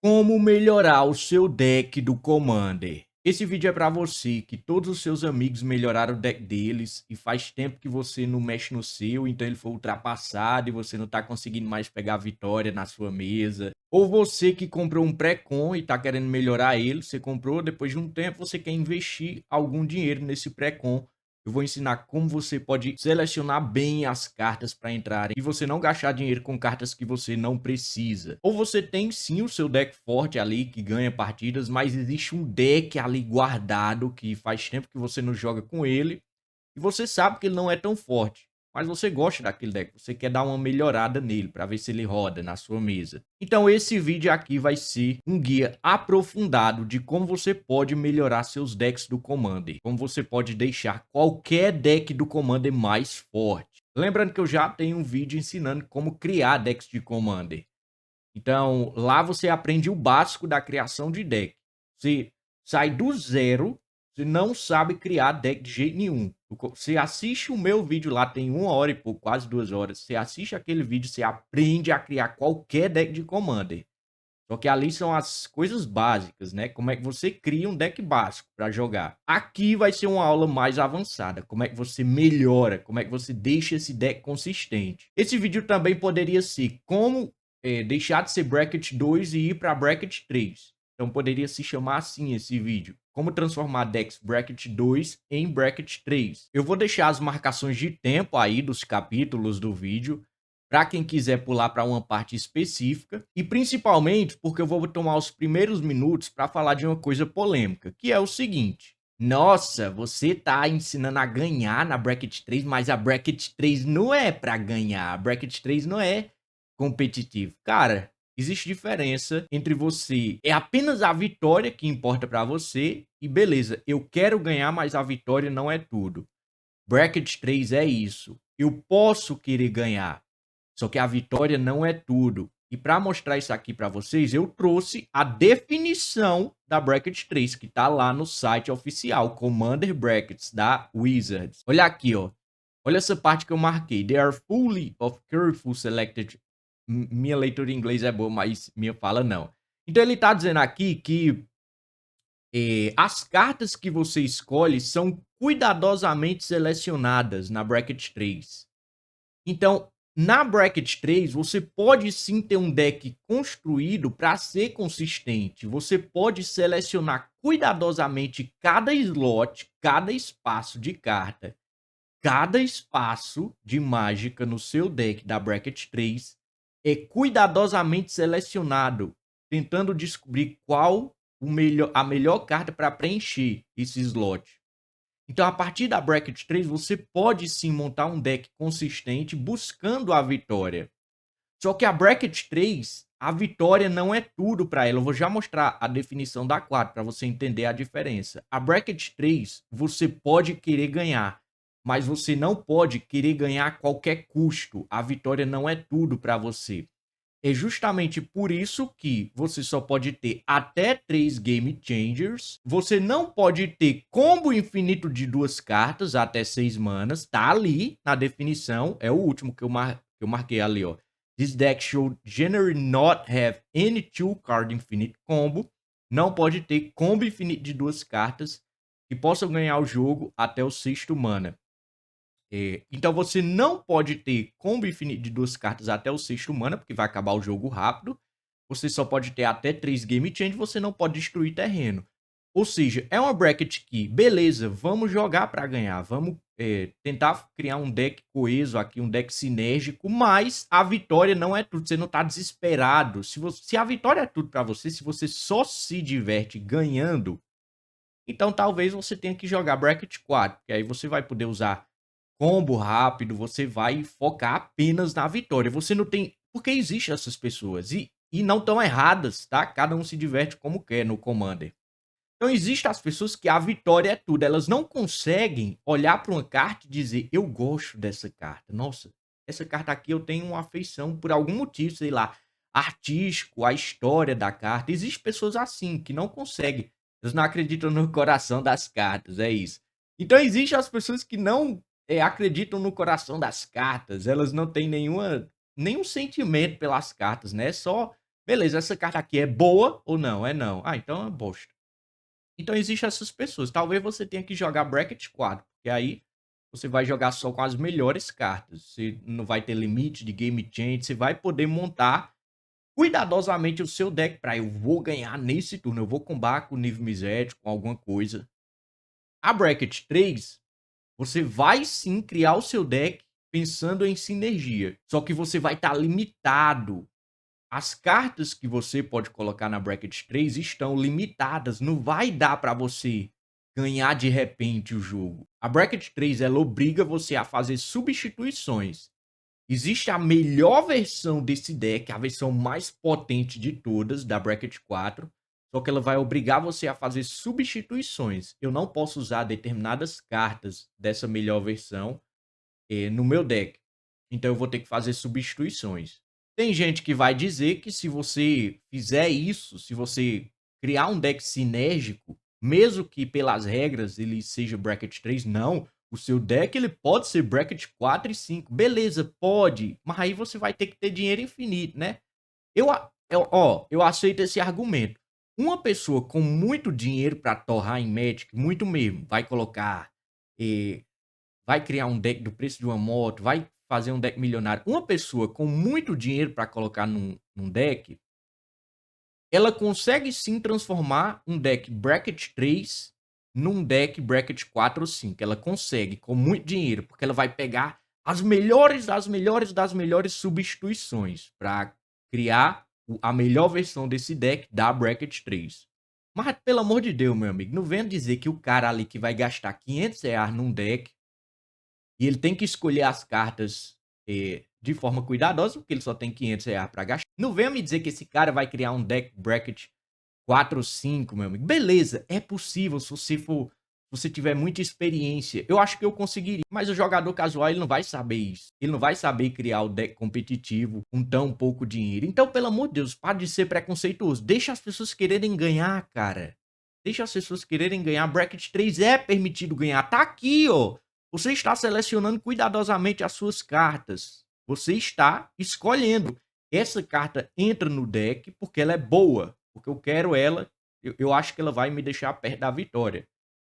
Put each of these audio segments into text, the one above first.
Como melhorar o seu deck do Commander. Esse vídeo é para você que todos os seus amigos melhoraram o deck deles e faz tempo que você não mexe no seu, então ele foi ultrapassado e você não tá conseguindo mais pegar a vitória na sua mesa. Ou você que comprou um pré-com e tá querendo melhorar ele, você comprou, depois de um tempo você quer investir algum dinheiro nesse pré-com. Eu vou ensinar como você pode selecionar bem as cartas para entrarem e você não gastar dinheiro com cartas que você não precisa. Ou você tem sim o seu deck forte ali que ganha partidas, mas existe um deck ali guardado que faz tempo que você não joga com ele e você sabe que ele não é tão forte, mas você gosta daquele deck, você quer dar uma melhorada nele para ver se ele roda na sua mesa. Então esse vídeo aqui vai ser um guia aprofundado de como você pode melhorar seus decks do Commander, como você pode deixar qualquer deck do Commander mais forte. Lembrando que eu já tenho um vídeo ensinando como criar decks de Commander. Então, lá você aprende o básico da criação de deck. Você sai do zero, você não sabe criar deck de jeito nenhum. Você assiste o meu vídeo lá, tem 1 hora e pouco, quase 2 horas. Você assiste aquele vídeo, você aprende a criar qualquer deck de Commander. Só que ali são as coisas básicas, né? Como é que você cria um deck básico para jogar. Aqui vai ser uma aula mais avançada. Como é que você melhora, como é que você deixa esse deck consistente. Esse vídeo também poderia ser como deixar de ser Bracket 2 e ir para Bracket 3. Então poderia se chamar assim esse vídeo. Como transformar decks Bracket 2 em Bracket 3. Eu vou deixar as marcações de tempo aí dos capítulos do vídeo para quem quiser pular para uma parte específica, e principalmente porque eu vou tomar os primeiros minutos para falar de uma coisa polêmica, que é o seguinte: nossa, você tá ensinando a ganhar na Bracket 3, mas a Bracket 3 não é para ganhar, a Bracket 3 não é competitivo. Cara, existe diferença entre você, é apenas a vitória que importa para você, e beleza, eu quero ganhar, mas a vitória não é tudo. Bracket 3 é isso. Eu posso querer ganhar, só que a vitória não é tudo. E para mostrar isso aqui para vocês, eu trouxe a definição da Bracket 3, que tá lá no site oficial, Commander Brackets, da Wizards. Olha aqui, ó. Olha essa parte que eu marquei. They are fully of careful selected. Minha leitura em inglês é boa, mas minha fala não. Então ele tá dizendo aqui que as cartas que você escolhe são cuidadosamente selecionadas na Bracket 3. Então, na Bracket 3, você pode sim ter um deck construído para ser consistente. Você pode selecionar cuidadosamente cada slot, cada espaço de carta, cada espaço de mágica no seu deck da Bracket 3 é cuidadosamente selecionado, tentando descobrir qual a melhor carta para preencher esse slot. Então, a partir da Bracket 3, você pode sim montar um deck consistente buscando a vitória. Só que a Bracket 3, a vitória não é tudo para ela. Eu vou já mostrar a definição da 4 para você entender a diferença. A Bracket 3, você pode querer ganhar, mas você não pode querer ganhar a qualquer custo. A vitória não é tudo para você. É justamente por isso que você só pode ter até 3 Game Changers. Você não pode ter combo infinito de 2 cartas até 6 manas. Tá ali na definição. É o último que eu marquei ali, ó. This deck should generally not have any 2 card infinite combo. Não pode ter combo infinito de 2 cartas que possam ganhar o jogo até o 6º mana. Então você não pode ter combo infinito de 2 cartas até o 6º mana, porque vai acabar o jogo rápido. Você só pode ter até 3 Game Change, você não pode destruir terreno. Ou seja, é uma bracket que, beleza, vamos jogar para ganhar, vamos tentar criar um deck coeso aqui, um deck sinérgico, mas a vitória não é tudo, você não tá desesperado. Se a vitória é tudo para você, se você só se diverte ganhando, então talvez você tenha que jogar bracket 4, que aí você vai poder usar combo rápido, você vai focar apenas na vitória. Você não tem... Porque existem essas pessoas e não estão erradas, tá? Cada um se diverte como quer no Commander. Então existem as pessoas que a vitória é tudo. Elas não conseguem olhar para uma carta e dizer, eu gosto dessa carta. Nossa, essa carta aqui eu tenho uma afeição por algum motivo, sei lá, artístico, a história da carta. Existem pessoas assim, que não conseguem. Elas não acreditam no coração das cartas, é isso. Então existem as pessoas que não acreditam no coração das cartas. Elas não têm nenhum sentimento pelas cartas, né? Só Beleza, essa carta aqui é boa ou não? É não. Ah, então é uma bosta. Então existem essas pessoas. Talvez você tenha que jogar Bracket 4, porque aí você vai jogar só com as melhores cartas. Você não vai ter limite de game change, você vai poder montar cuidadosamente o seu deck para eu vou ganhar nesse turno, eu vou combar com nível misério, com alguma coisa. A Bracket 3, você vai sim criar o seu deck pensando em sinergia, só que você vai estar limitado. As cartas que você pode colocar na Bracket 3 estão limitadas, não vai dar para você ganhar de repente o jogo. A Bracket 3 ela obriga você a fazer substituições. Existe a melhor versão desse deck, a versão mais potente de todas, da Bracket 4, só que ela vai obrigar você a fazer substituições. Eu não posso usar determinadas cartas dessa melhor versão no meu deck. Então eu vou ter que fazer substituições. Tem gente que vai dizer que se você fizer isso, se você criar um deck sinérgico, mesmo que pelas regras ele seja Bracket 3, não. O seu deck ele pode ser Bracket 4 e 5. Beleza, pode. Mas aí você vai ter que ter dinheiro infinito, né? Eu aceito esse argumento. Uma pessoa com muito dinheiro para torrar em Magic, muito mesmo, vai colocar eh, vai criar um deck do preço de uma moto, vai fazer um deck milionário. Uma pessoa com muito dinheiro para colocar num deck, ela consegue sim transformar um deck Bracket 3 num deck Bracket 4 ou 5. Ela consegue, com muito dinheiro, porque ela vai pegar as melhores das melhores das melhores substituições para criar a melhor versão desse deck da Bracket 3. Mas, pelo amor de Deus, meu amigo, não venha dizer que o cara ali que vai gastar R$ 500 num deck e ele tem que escolher as cartas de forma cuidadosa, porque ele só tem R$ 500 para gastar. Não venha me dizer que esse cara vai criar um deck bracket 4 ou 5, meu amigo. Beleza, é possível se você for. Se você tiver muita experiência. Eu acho que eu conseguiria. Mas o jogador casual, ele não vai saber isso. Ele não vai saber criar o deck competitivo com tão pouco dinheiro. Então, pelo amor de Deus, para de ser preconceituoso. Deixa as pessoas quererem ganhar, cara. Deixa as pessoas quererem ganhar. Bracket 3 é permitido ganhar. Tá aqui, ó. Você está selecionando cuidadosamente as suas cartas. Você está escolhendo. Essa carta entra no deck porque ela é boa. Porque eu quero ela. Eu acho que ela vai me deixar perto da vitória.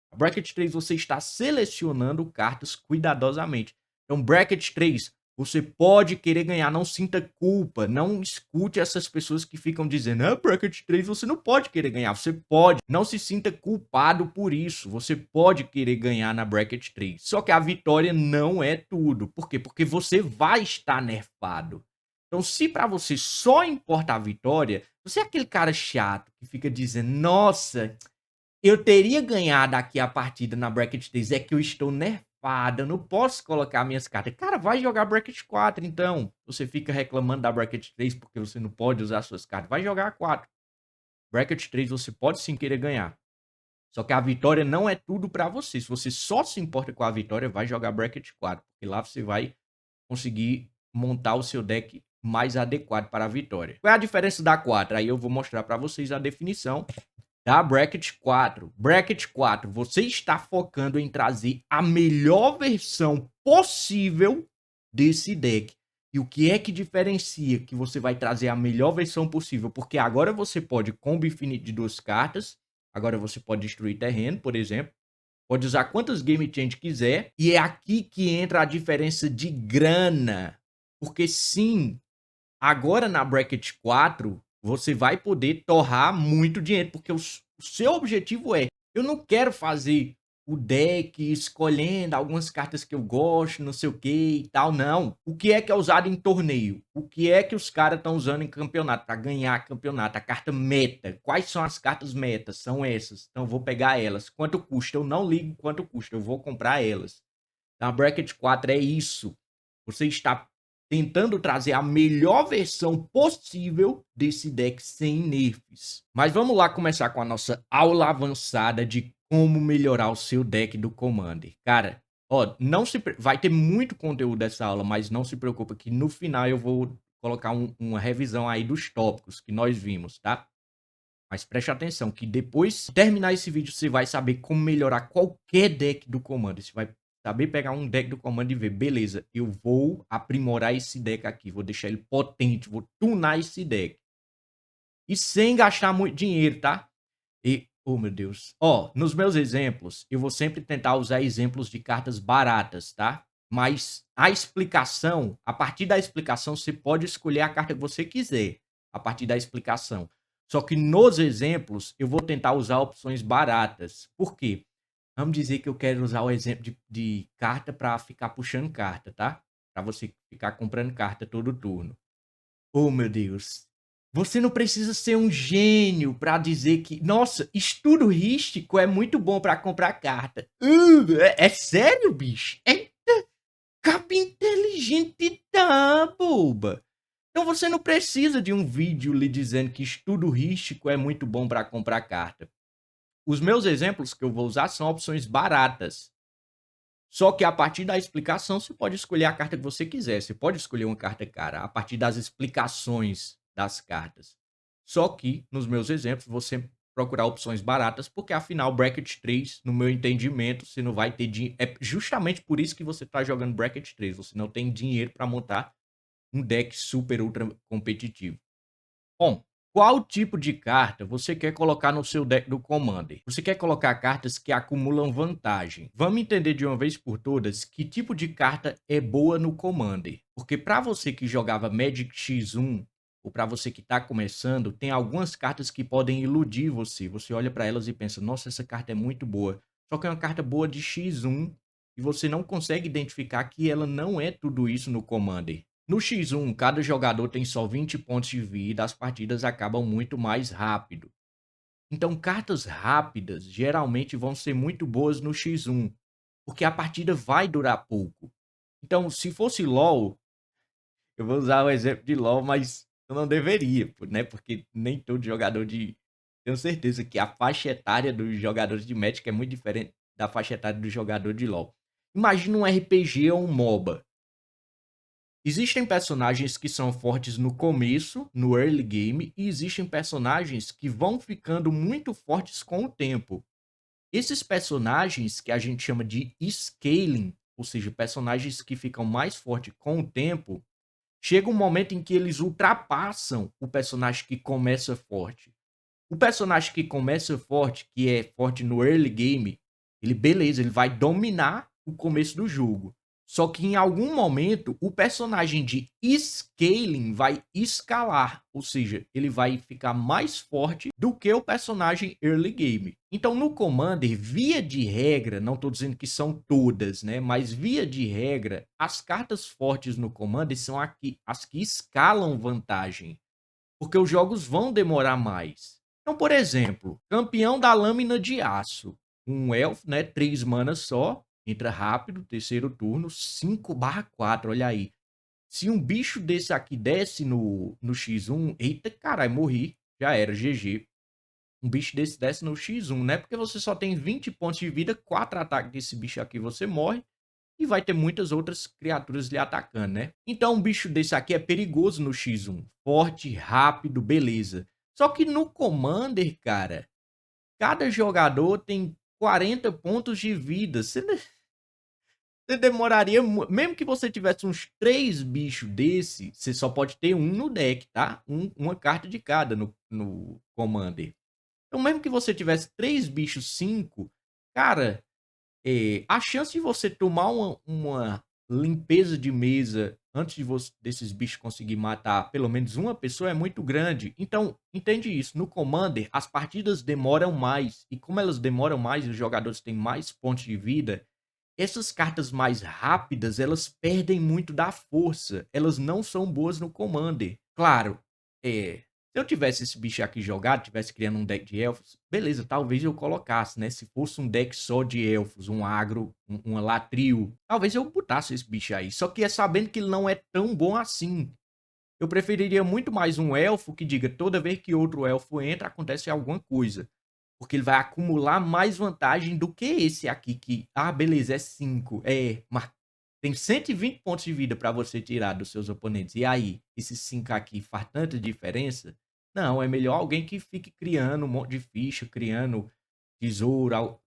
A Bracket 3 você está selecionando cartas cuidadosamente. Então, Bracket 3, você pode querer ganhar, não sinta culpa, não escute essas pessoas que ficam dizendo, Bracket 3 você não pode querer ganhar, você pode, não se sinta culpado por isso, você pode querer ganhar na Bracket 3, só que a vitória não é tudo, por quê? Porque você vai estar nerfado. Então, se para você só importa a vitória, você é aquele cara chato que fica dizendo, nossa, eu teria ganhado aqui a partida na Bracket 3, é que eu estou nerfado, eu não posso colocar minhas cartas. Cara, vai jogar Bracket 4 então. Você fica reclamando da Bracket 3 porque você não pode usar suas cartas. Vai jogar a 4. Bracket 3 você pode sim querer ganhar. Só que a vitória não é tudo pra você. Se você só se importa com a vitória, vai jogar Bracket 4. Porque lá você vai conseguir montar o seu deck mais adequado para a vitória. Qual é a diferença da 4? Aí eu vou mostrar pra vocês a definição da Bracket 4. Bracket 4, você está focando em trazer a melhor versão possível desse deck. E o que é que diferencia que você vai trazer a melhor versão possível? Porque agora você pode combo infinito de 2 cartas. Agora você pode destruir terreno, por exemplo. Pode usar quantas game change quiser. E é aqui que entra a diferença de grana. Porque sim, agora na Bracket 4, você vai poder torrar muito dinheiro, porque o seu objetivo é, eu não quero fazer o deck escolhendo algumas cartas que eu gosto, não sei o que e tal, não. O que é usado em torneio? O que é que os caras estão usando em campeonato para ganhar campeonato? A carta meta. Quais são as cartas metas? São essas. Então eu vou pegar elas. Quanto custa? Eu não ligo quanto custa, eu vou comprar elas. Na Bracket 4 é isso. Você está tentando trazer a melhor versão possível desse deck sem nerfs. Mas vamos lá começar com a nossa aula avançada de como melhorar o seu deck do Commander. Cara, ó, não se vai ter muito conteúdo dessa aula, mas não se preocupa que no final eu vou colocar uma revisão aí dos tópicos que nós vimos, tá? Mas preste atenção que depois de terminar esse vídeo, você vai saber como melhorar qualquer deck do Commander. Você vai saber pegar um deck do Commander e ver, beleza, eu vou aprimorar esse deck aqui, vou deixar ele potente, vou tunar esse deck. e sem gastar muito dinheiro, tá? E, oh meu Deus. Ó, nos meus exemplos, eu vou sempre tentar usar exemplos de cartas baratas, tá? Mas a explicação, a partir da explicação, você pode escolher a carta que você quiser, a partir da explicação. Só que nos exemplos, eu vou tentar usar opções baratas. Por quê? Vamos dizer que eu quero usar o exemplo de carta para ficar puxando carta, tá? Para você ficar comprando carta todo turno. Oh, meu Deus. Você não precisa ser um gênio para dizer que, nossa, estudo rístico é muito bom para comprar carta. É sério, bicho? É capa inteligente da boba. Então você não precisa de um vídeo lhe dizendo que estudo rístico é muito bom para comprar carta. Os meus exemplos que eu vou usar são opções baratas. Só que a partir da explicação, você pode escolher a carta que você quiser. Você pode escolher uma carta cara a partir das explicações das cartas. Só que, nos meus exemplos, você procurar opções baratas, porque afinal, Bracket 3, no meu entendimento, você não vai ter dinheiro. É justamente por isso que você está jogando Bracket 3. Você não tem dinheiro para montar um deck super ultra competitivo. Bom, qual tipo de carta você quer colocar no seu deck do Commander? Você quer colocar cartas que acumulam vantagem? Vamos entender de uma vez por todas que tipo de carta é boa no Commander. Porque para você que jogava Magic X1 ou para você que está começando, tem algumas cartas que podem iludir você. Você olha para elas e pensa, nossa, essa carta é muito boa. Só que é uma carta boa de X1 e você não consegue identificar que ela não é tudo isso no Commander. No X1, cada jogador tem só 20 pontos de vida, as partidas acabam muito mais rápido. Então, cartas rápidas geralmente vão ser muito boas no X1, porque a partida vai durar pouco. Então, se fosse LoL, eu vou usar o exemplo de LoL, mas eu não deveria, né? Porque nem todo jogador de... Tenho certeza que a faixa etária dos jogadores de Magic é muito diferente da faixa etária do jogador de LoL. Imagina um RPG ou um MOBA. Existem personagens que são fortes no começo, no early game, e existem personagens que vão ficando muito fortes com o tempo. Esses personagens que a gente chama de scaling, ou seja, personagens que ficam mais fortes com o tempo, chega um momento em que eles ultrapassam o personagem que começa forte. O personagem que começa forte, que é forte no early game, ele vai dominar o começo do jogo. Só que em algum momento o personagem de scaling vai escalar, ou seja, ele vai ficar mais forte do que o personagem early game. Então no Commander, via de regra, não estou dizendo que são todas, né? Mas via de regra, as cartas fortes no Commander são as que escalam vantagem, porque os jogos vão demorar mais. Então, por exemplo, campeão da lâmina de aço, um elfo, né, 3 manas só, entra rápido, terceiro turno, 5/4, olha aí. Se um bicho desse aqui desce no X1, eita caralho, morri, já era, GG. Um bicho desse desce no X1, né? Porque você só tem 20 pontos de vida, 4 ataques desse bicho aqui você morre, e vai ter muitas outras criaturas lhe atacando, né? Então um bicho desse aqui é perigoso no X1. Forte, rápido, beleza. Só que no Commander, cara, cada jogador tem 40 pontos de vida. Você demoraria... Mesmo que você tivesse uns 3 bichos desse, você só pode ter um no deck, tá? Uma carta de cada no Commander. Então mesmo que você tivesse 3 bichos, 5, cara... a chance de você tomar uma limpeza de mesa antes de desses bichos conseguir matar pelo menos uma pessoa é muito grande. Então, entende isso. No Commander, as partidas demoram mais. E como elas demoram mais e os jogadores têm mais pontos de vida, essas cartas mais rápidas, elas perdem muito da força. Elas não são boas no Commander. Claro, se eu tivesse esse bicho aqui jogado, tivesse criando um deck de elfos, beleza, talvez eu colocasse, né? Se fosse um deck só de elfos, um agro, uma latrio, talvez eu botasse esse bicho aí. Só que é sabendo que ele não é tão bom assim. Eu preferiria muito mais um elfo que diga, toda vez que outro elfo entra, acontece alguma coisa. Porque ele vai acumular mais vantagem do que esse aqui, que, beleza, é 5. Mas tem 120 pontos de vida para você tirar dos seus oponentes. E aí, esses 5 aqui faz tanta diferença? Não, é melhor alguém que fique criando um monte de ficha, criando tesouro,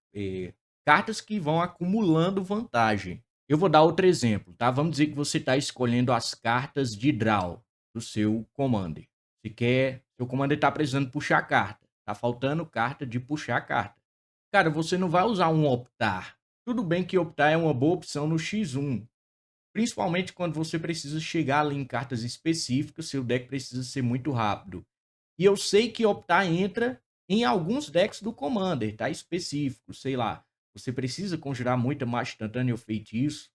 cartas que vão acumulando vantagem. Eu vou dar outro exemplo, tá? Vamos dizer que você está escolhendo as cartas de draw do seu Commander. Seu Commander tá precisando puxar carta. Tá faltando carta de puxar carta. Cara, você não vai usar um optar. Tudo bem que optar é uma boa opção no X1. Principalmente quando você precisa chegar ali em cartas específicas, seu deck precisa ser muito rápido. E eu sei que optar entra em alguns decks do Commander, tá? Específico, sei lá. Você precisa conjurar muita Magia Instantânea ou feitiço.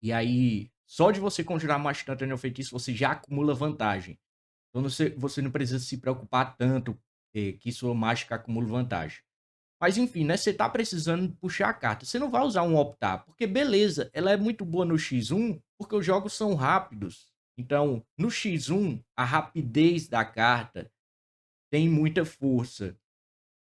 E aí, só de você conjurar Magia Instantânea ou feitiço, você já acumula vantagem. Então você não precisa se preocupar tanto que sua mágica acumula vantagem. Mas enfim, né? Você tá precisando puxar a carta. Você não vai usar um optar, porque beleza, ela é muito boa no X1, porque os jogos são rápidos. Então, no X1, a rapidez da carta tem muita força.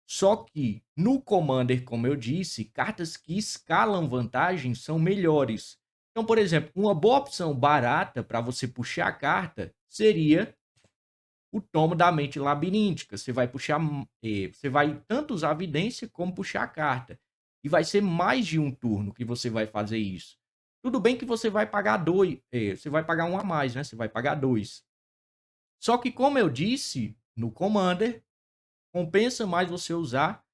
Só que no Commander, como eu disse, cartas que escalam vantagem são melhores. Então, por exemplo, uma boa opção barata para você puxar a carta seria o tomo da mente labiríntica. Você vai puxar, você vai tanto usar a vidência como puxar a carta. E vai ser mais de um turno que você vai fazer isso. Tudo bem que você vai pagar dois, você vai pagar um a mais, né? Você vai pagar dois. Só que, como eu disse, no Commander, compensa mais você usar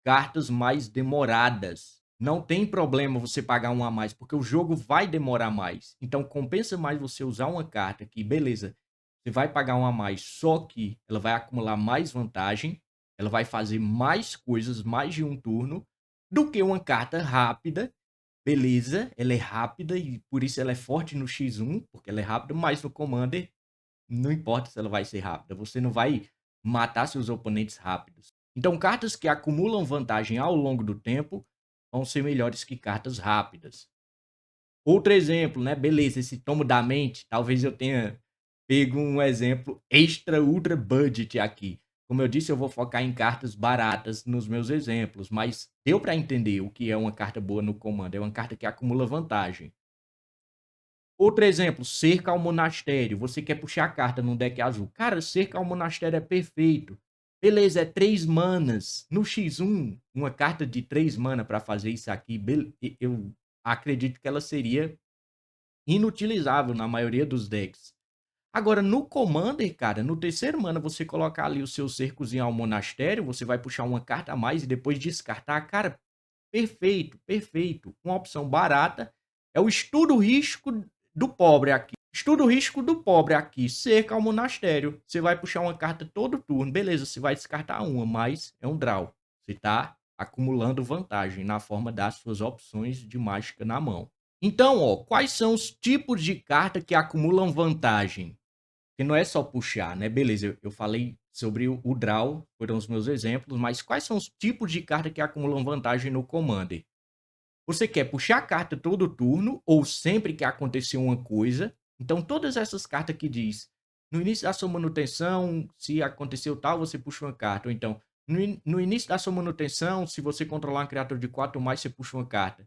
cartas mais demoradas. Não tem problema você pagar um a mais, porque o jogo vai demorar mais. Então compensa mais você usar uma carta que, beleza, você vai pagar um a mais, só que ela vai acumular mais vantagem, ela vai fazer mais coisas, mais de um turno, do que uma carta rápida. Beleza, ela é rápida e por isso ela é forte no X1, porque ela é rápida, mas no Commander não importa se ela vai ser rápida, você não vai matar seus oponentes rápidos. Então, cartas que acumulam vantagem ao longo do tempo vão ser melhores que cartas rápidas. Outro exemplo, né? Beleza, esse tomo da mente, talvez eu tenha pego um exemplo extra ultra budget aqui. Como eu disse, eu vou focar em cartas baratas nos meus exemplos, mas deu para entender o que é uma carta boa no comando. É uma carta que acumula vantagem. Outro exemplo, Cerca ao Monastério. Você quer puxar a carta num deck azul. Cara, Cerca ao Monastério é perfeito. Beleza, é 3 manas. No X1, uma carta de 3 mana para fazer isso aqui, eu acredito que ela seria inutilizável na maioria dos decks. Agora, no Commander, cara, no terceiro mana, você colocar ali o seu cercozinho ao Monastério, você vai puxar uma carta a mais e depois descartar. Cara, perfeito, perfeito. Uma opção barata. É o estudo risco do pobre aqui. Estudo risco do pobre aqui. Cerca ao monastério. Você vai puxar uma carta todo turno. Beleza, você vai descartar uma, mas é um draw. Você está acumulando vantagem na forma das suas opções de mágica na mão. Então, ó, quais são os tipos de carta que acumulam vantagem? Que não é só puxar, né? Beleza, eu falei sobre o draw, foram os meus exemplos, mas quais são os tipos de carta que acumulam vantagem no Commander? Você quer puxar a carta todo turno ou sempre que acontecer uma coisa. Então, todas essas cartas que diz no início da sua manutenção, se aconteceu tal, você puxa uma carta. Ou então, no início da sua manutenção, se você controlar uma criatura de 4 ou mais, você puxa uma carta.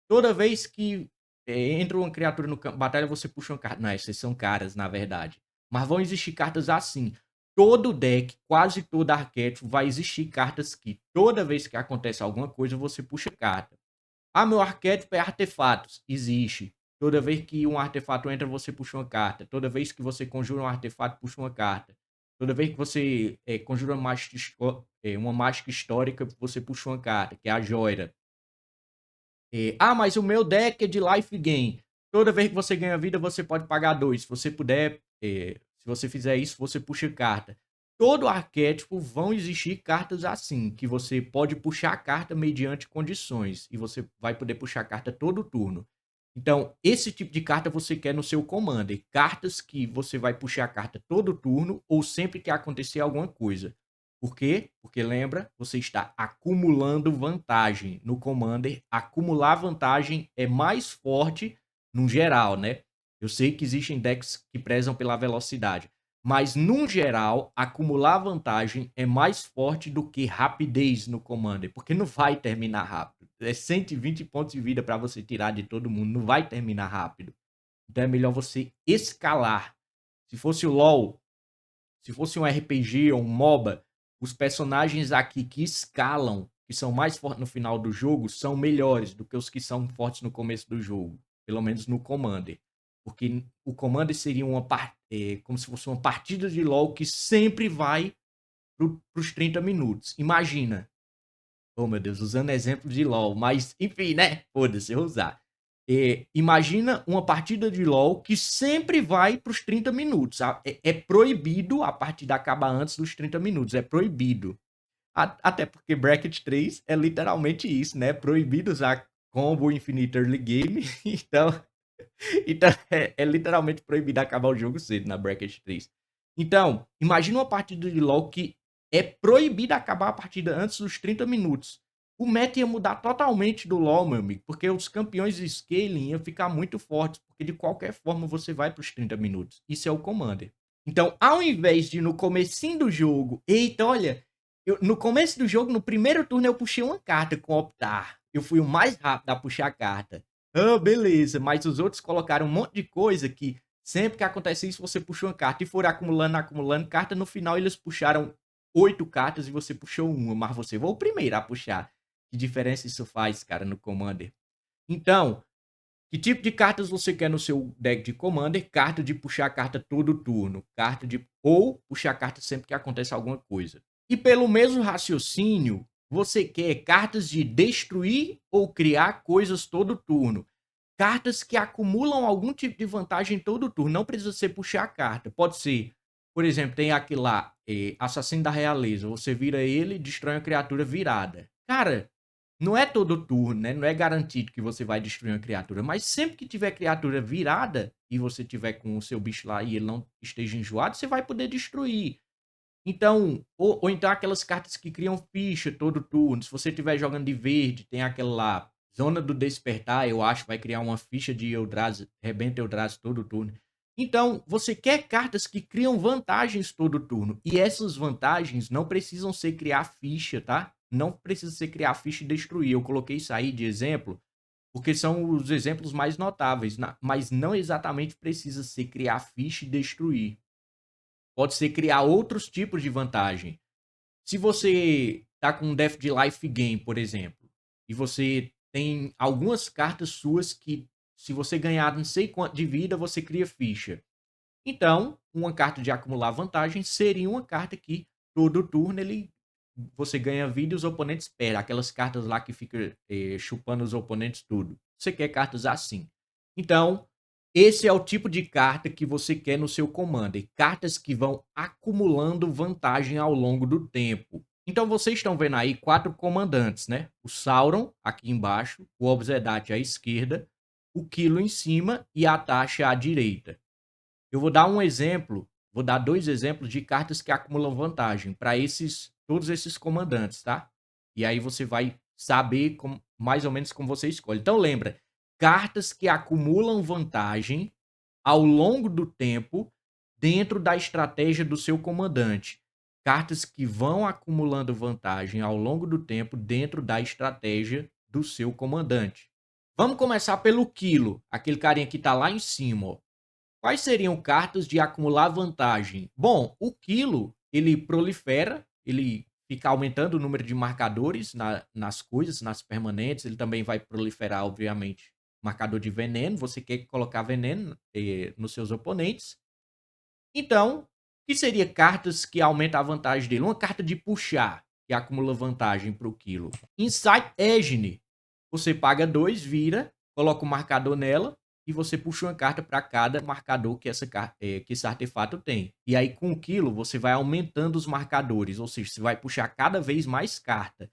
Toda vez que entra uma criatura no campo de batalha, você puxa uma carta. Não, essas são caras, na verdade. Mas vão existir cartas assim. Todo deck, quase todo arquétipo, vai existir cartas que toda vez que acontece alguma coisa, você puxa carta. Ah, meu arquétipo é artefatos. Existe. Toda vez que um artefato entra, você puxa uma carta. Toda vez que você conjura um artefato, puxa uma carta. Toda vez que você conjura uma mágica histórica, você puxa uma carta, que é a Joira. Mas o meu deck é de life gain. Toda vez que você ganha vida, você pode pagar 2. Se você puder, se você fizer isso, você puxa carta. Todo arquétipo vão existir cartas assim, que você pode puxar a carta mediante condições. E você vai poder puxar a carta todo turno. Então, esse tipo de carta você quer no seu Commander. Cartas que você vai puxar a carta todo turno ou sempre que acontecer alguma coisa. Por quê? Porque lembra, você está acumulando vantagem no Commander. Acumular vantagem é mais forte no geral, né? Eu sei que existem decks que prezam pela velocidade, mas no geral, acumular vantagem é mais forte do que rapidez no Commander, porque não vai terminar rápido. É 120 pontos de vida para você tirar de todo mundo, não vai terminar rápido. Então é melhor você escalar. Se fosse o LoL, se fosse um RPG ou um MOBA, os personagens aqui que escalam, que são mais fortes no final do jogo, são melhores do que os que são fortes no começo do jogo. Pelo menos no Commander. Porque o Commander seria como se fosse uma partida de LoL que sempre vai pros 30 minutos. Imagina. Oh, meu Deus, usando exemplo de LoL, mas enfim, né? Foda-se, eu vou usar. Imagina uma partida de LoL que sempre vai para os 30 minutos. É proibido a partida acabar antes dos 30 minutos. É proibido. Até porque Bracket 3 é literalmente isso, né? Proibido usar combo Infinite Early Game. Então é literalmente proibido acabar o jogo cedo na Bracket 3. Então, imagina uma partida de LoL que é proibida acabar a partida antes dos 30 minutos. O meta ia mudar totalmente do LoL, meu amigo, porque os campeões de scaling iam ficar muito fortes, porque de qualquer forma você vai para os 30 minutos. Isso é o Commander. Então, ao invés de no comecinho do jogo, eita, olha, no começo do jogo, no primeiro turno, eu puxei uma carta com Optar. Eu fui o mais rápido a puxar a carta. Ah, beleza, mas os outros colocaram um monte de coisa que sempre que acontece isso, você puxou uma carta e for acumulando, acumulando carta, no final eles puxaram 8 cartas e você puxou uma, mas você foi o primeiro a puxar. Que diferença isso faz, cara, no Commander? Então, que tipo de cartas você quer no seu deck de Commander? Carta de puxar carta todo turno, carta de ou puxar carta sempre que acontece alguma coisa. E pelo mesmo raciocínio, você quer cartas de destruir ou criar coisas todo turno. Cartas que acumulam algum tipo de vantagem todo turno. Não precisa ser puxar a carta. Pode ser, por exemplo, tem aquele lá, Assassino da Realeza. Você vira ele e destrói uma criatura virada. Cara, não é todo turno, né? Não é garantido que você vai destruir uma criatura. Mas sempre que tiver criatura virada e você tiver com o seu bicho lá e ele não esteja enjoado, você vai poder destruir. Então, ou então aquelas cartas que criam ficha todo turno. Se você estiver jogando de verde, tem aquela lá, Zona do Despertar, eu acho, vai criar uma ficha de Eldrazi, Rebenta Eldrazi todo turno. Então, você quer cartas que criam vantagens todo turno. E essas vantagens não precisam ser criar ficha, tá? Não precisa ser criar ficha e destruir. Eu coloquei isso aí de exemplo, porque são os exemplos mais notáveis. Mas não exatamente precisa ser criar ficha e destruir. Pode ser criar outros tipos de vantagem. Se você tá com um Death de Life Game, por exemplo, e você tem algumas cartas suas que, se você ganhar não sei quanto de vida, você cria ficha. Então, uma carta de acumular vantagem seria uma carta que todo turno você ganha vida e os oponentes perdem. Aquelas cartas lá que ficam chupando os oponentes tudo. Você quer cartas assim. Então, esse é o tipo de carta que você quer no seu Commander. Cartas que vão acumulando vantagem ao longo do tempo. Então, vocês estão vendo aí 4 comandantes, né? O Sauron aqui embaixo, o Obzedat à esquerda, o Kilo em cima e a Tasha à direita. Eu vou dar um exemplo, vou dar 2 exemplos de cartas que acumulam vantagem para todos esses comandantes, tá? E aí você vai saber mais ou menos como você escolhe. Então lembra, cartas que acumulam vantagem ao longo do tempo dentro da estratégia do seu comandante. Cartas que vão acumulando vantagem ao longo do tempo dentro da estratégia do seu comandante. Vamos começar pelo Kilo, aquele carinha que tá lá em cima, ó. Quais seriam cartas de acumular vantagem? Bom, o Kilo, ele prolifera, ele fica aumentando o número de marcadores nas coisas, nas permanentes. Ele também vai proliferar, obviamente, marcador de veneno. Você quer colocar veneno nos seus oponentes. Então, o que seria cartas que aumentam a vantagem dele? Uma carta de puxar, que acumula vantagem para o Kilo. Insight Engine. Você paga 2, vira, coloca o marcador nela e você puxa uma carta para cada marcador que esse artefato tem. E aí, com o Kilo, você vai aumentando os marcadores, ou seja, você vai puxar cada vez mais carta.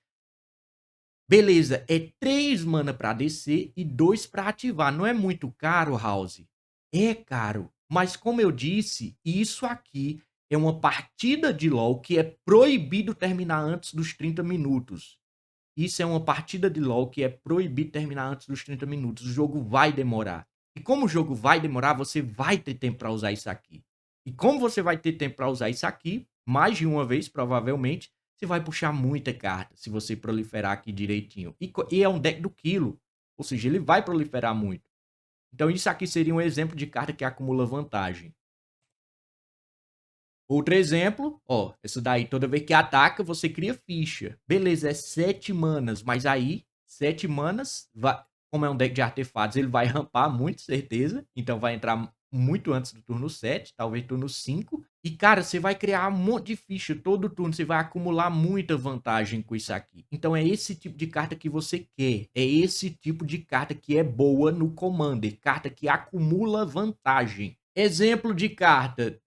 Beleza, é 3 mana para descer e 2 para ativar. Não é muito caro, House? É caro, mas como eu disse, isso aqui é uma partida de LoL que é proibido terminar antes dos 30 minutos. Isso é uma partida de LoL que é proibido terminar antes dos 30 minutos. O jogo vai demorar. E como o jogo vai demorar, você vai ter tempo para usar isso aqui. E como você vai ter tempo para usar isso aqui, mais de uma vez, provavelmente, você vai puxar muita carta, se você proliferar aqui direitinho. E é um deck do Kilo, ou seja, ele vai proliferar muito. Então isso aqui seria um exemplo de carta que acumula vantagem. Outro exemplo, ó, essa daí, toda vez que ataca, você cria ficha. Beleza, é 7 manas, mas aí, 7 manas, como é um deck de artefatos, ele vai rampar muito, certeza. Então vai entrar muito antes do turno 7, talvez turno 5. E, cara, você vai criar um monte de ficha todo turno, você vai acumular muita vantagem com isso aqui. Então é esse tipo de carta que você quer. É esse tipo de carta que é boa no Commander. Carta que acumula vantagem. Exemplo de carta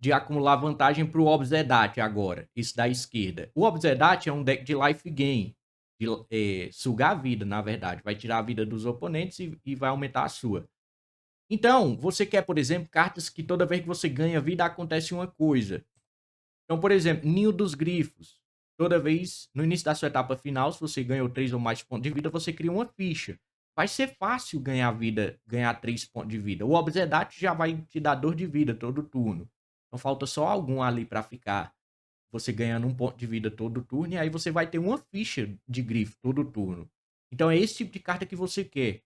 de acumular vantagem para o Obzedat agora, esse da esquerda. O Obzedat é um deck de life gain, de sugar a vida, na verdade. Vai tirar a vida dos oponentes e vai aumentar a sua. Então, você quer, por exemplo, cartas que toda vez que você ganha vida acontece uma coisa. Então, por exemplo, Ninho dos Grifos. Toda vez, no início da sua etapa final, se você ganhou 3 ou mais pontos de vida, você cria uma ficha. Vai ser fácil ganhar vida, ganhar 3 pontos de vida. O Obzedat já vai te dar 2 de vida todo turno. Então falta só algum ali para ficar você ganhando 1 ponto de vida todo turno. E aí você vai ter uma ficha de grifo todo turno. Então é esse tipo de carta que você quer.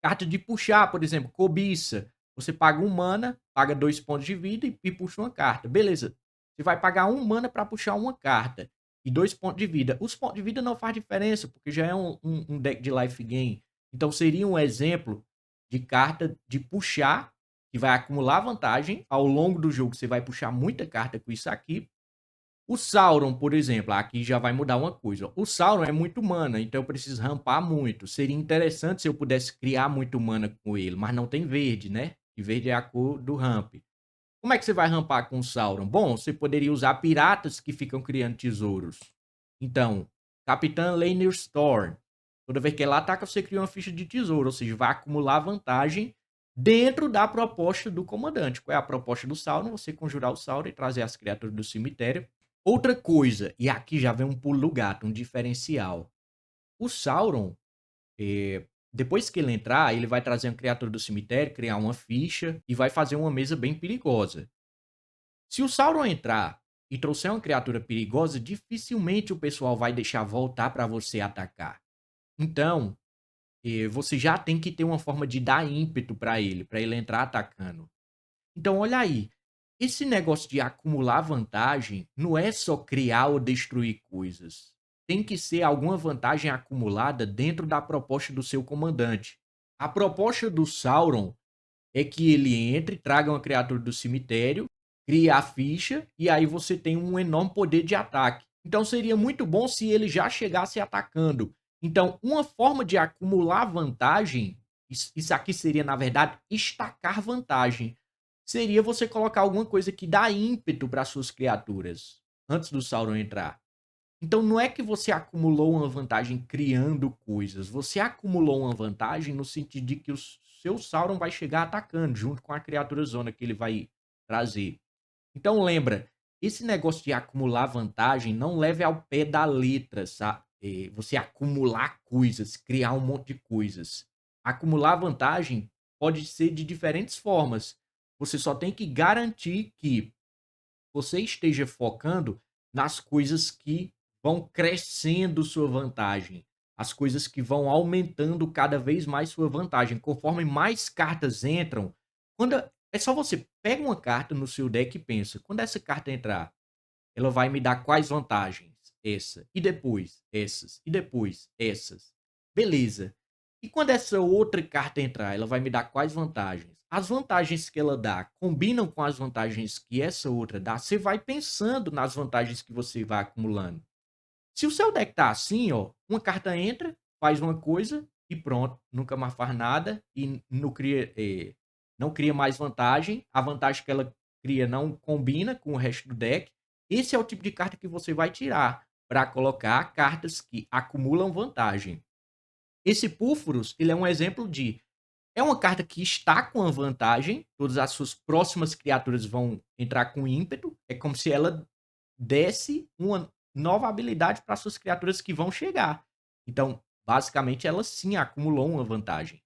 Carta de puxar, por exemplo, cobiça. Você paga 1 mana, paga 2 pontos de vida e puxa uma carta. Beleza. Você vai pagar 1 mana para puxar uma carta e 2 pontos de vida. Os pontos de vida não faz diferença, porque já é um deck de life gain. Então seria um exemplo de carta de puxar, que vai acumular vantagem. Ao longo do jogo você vai puxar muita carta com isso aqui. O Sauron, por exemplo, aqui já vai mudar uma coisa. O Sauron é muito mana, então eu preciso rampar muito. Seria interessante se eu pudesse criar muito mana com ele, mas não tem verde, né? E verde é a cor do ramp. Como é que você vai rampar com o Sauron? Bom, você poderia usar piratas que ficam criando tesouros. Então, Capitã Lannister Storm. Toda vez que ela ataca, você cria uma ficha de tesouro, ou seja, vai acumular vantagem dentro da proposta do comandante. Qual é a proposta do Sauron? Você conjurar o Sauron e trazer as criaturas do cemitério. Outra coisa, e aqui já vem um pulo do gato, um diferencial. O Sauron, depois que ele entrar, ele vai trazer uma criatura do cemitério, criar uma ficha e vai fazer uma mesa bem perigosa. Se o Sauron entrar e trouxer uma criatura perigosa, dificilmente o pessoal vai deixar voltar para você atacar. Então, você já tem que ter uma forma de dar ímpeto para ele entrar atacando. Então, olha aí. Esse negócio de acumular vantagem não é só criar ou destruir coisas. Tem que ser alguma vantagem acumulada dentro da proposta do seu comandante. A proposta do Sauron é que ele entre, traga uma criatura do cemitério, crie a ficha e aí você tem um enorme poder de ataque. Então seria muito bom se ele já chegasse atacando. Então, uma forma de acumular vantagem, isso aqui seria, na verdade, estacar vantagem. Seria você colocar alguma coisa que dá ímpeto para suas criaturas antes do Sauron entrar. Então não é que você acumulou uma vantagem criando coisas, você acumulou uma vantagem no sentido de que o seu Sauron vai chegar atacando junto com a criatura zona que ele vai trazer. Então lembra, esse negócio de acumular vantagem não leve ao pé da letra, sabe? Você acumular coisas, criar um monte de coisas. Acumular vantagem pode ser de diferentes formas. Você só tem que garantir que você esteja focando nas coisas que vão crescendo sua vantagem, as coisas que vão aumentando cada vez mais sua vantagem. Conforme mais cartas entram, quando é só você pega uma carta no seu deck e pensa, quando essa carta entrar, ela vai me dar quais vantagens? Essa. E depois, essas. E depois, essas. Beleza. E quando essa outra carta entrar, ela vai me dar quais vantagens? As vantagens que ela dá combinam com as vantagens que essa outra dá. Você vai pensando nas vantagens que você vai acumulando. Se o seu deck tá assim, ó, uma carta entra, faz uma coisa e pronto, nunca mais faz nada e não cria mais vantagem. A vantagem que ela cria não combina com o resto do deck. Esse é o tipo de carta que você vai tirar para colocar cartas que acumulam vantagem. Esse Púlfuros, ele é um exemplo de é uma carta que está com a vantagem, todas as suas próximas criaturas vão entrar com ímpeto, é como se ela desse uma nova habilidade para suas criaturas que vão chegar. Então, basicamente, ela sim acumulou uma vantagem.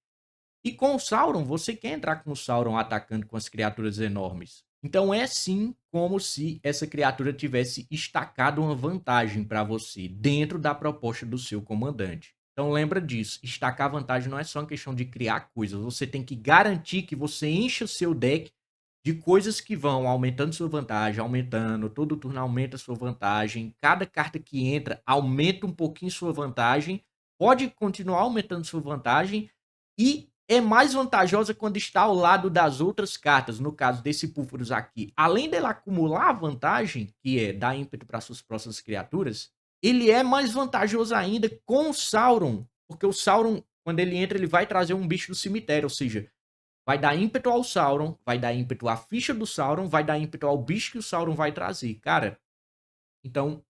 E com o Sauron, você quer entrar com o Sauron atacando com as criaturas enormes. Então é sim como se essa criatura tivesse estacado uma vantagem para você dentro da proposta do seu comandante. Então lembra disso, estacar vantagem não é só uma questão de criar coisas, você tem que garantir que você enche o seu deck de coisas que vão aumentando sua vantagem, aumentando, todo turno aumenta sua vantagem, cada carta que entra aumenta um pouquinho sua vantagem, pode continuar aumentando sua vantagem e é mais vantajosa quando está ao lado das outras cartas, no caso desse Púlvuros aqui. Além dele acumular a vantagem, que é dar ímpeto para suas próximas criaturas, ele é mais vantajoso ainda com o Sauron, porque o Sauron, quando ele entra, ele vai trazer um bicho do cemitério, ou seja, vai dar ímpeto ao Sauron, vai dar ímpeto à ficha do Sauron, vai dar ímpeto ao bicho que o Sauron vai trazer. Cara, então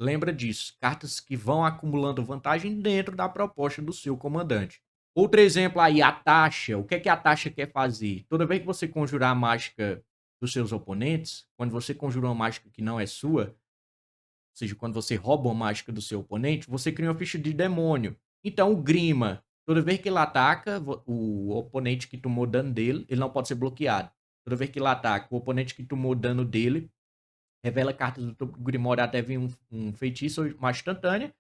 lembra disso. Cartas que vão acumulando vantagem dentro da proposta do seu comandante. Outro exemplo aí, a taxa. O que é que a taxa quer fazer? Toda vez que você conjurar a mágica dos seus oponentes, quando você conjura uma mágica que não é sua, ou seja, quando você rouba uma mágica do seu oponente, você cria uma ficha de demônio. Então, o Grima, toda vez que ele ataca, o oponente que tomou dano dele, ele não pode ser bloqueado. Toda vez que ele ataca, o oponente que tomou dano dele, revela cartas do topo do Grimório até vir um feitiço ou uma instantânea,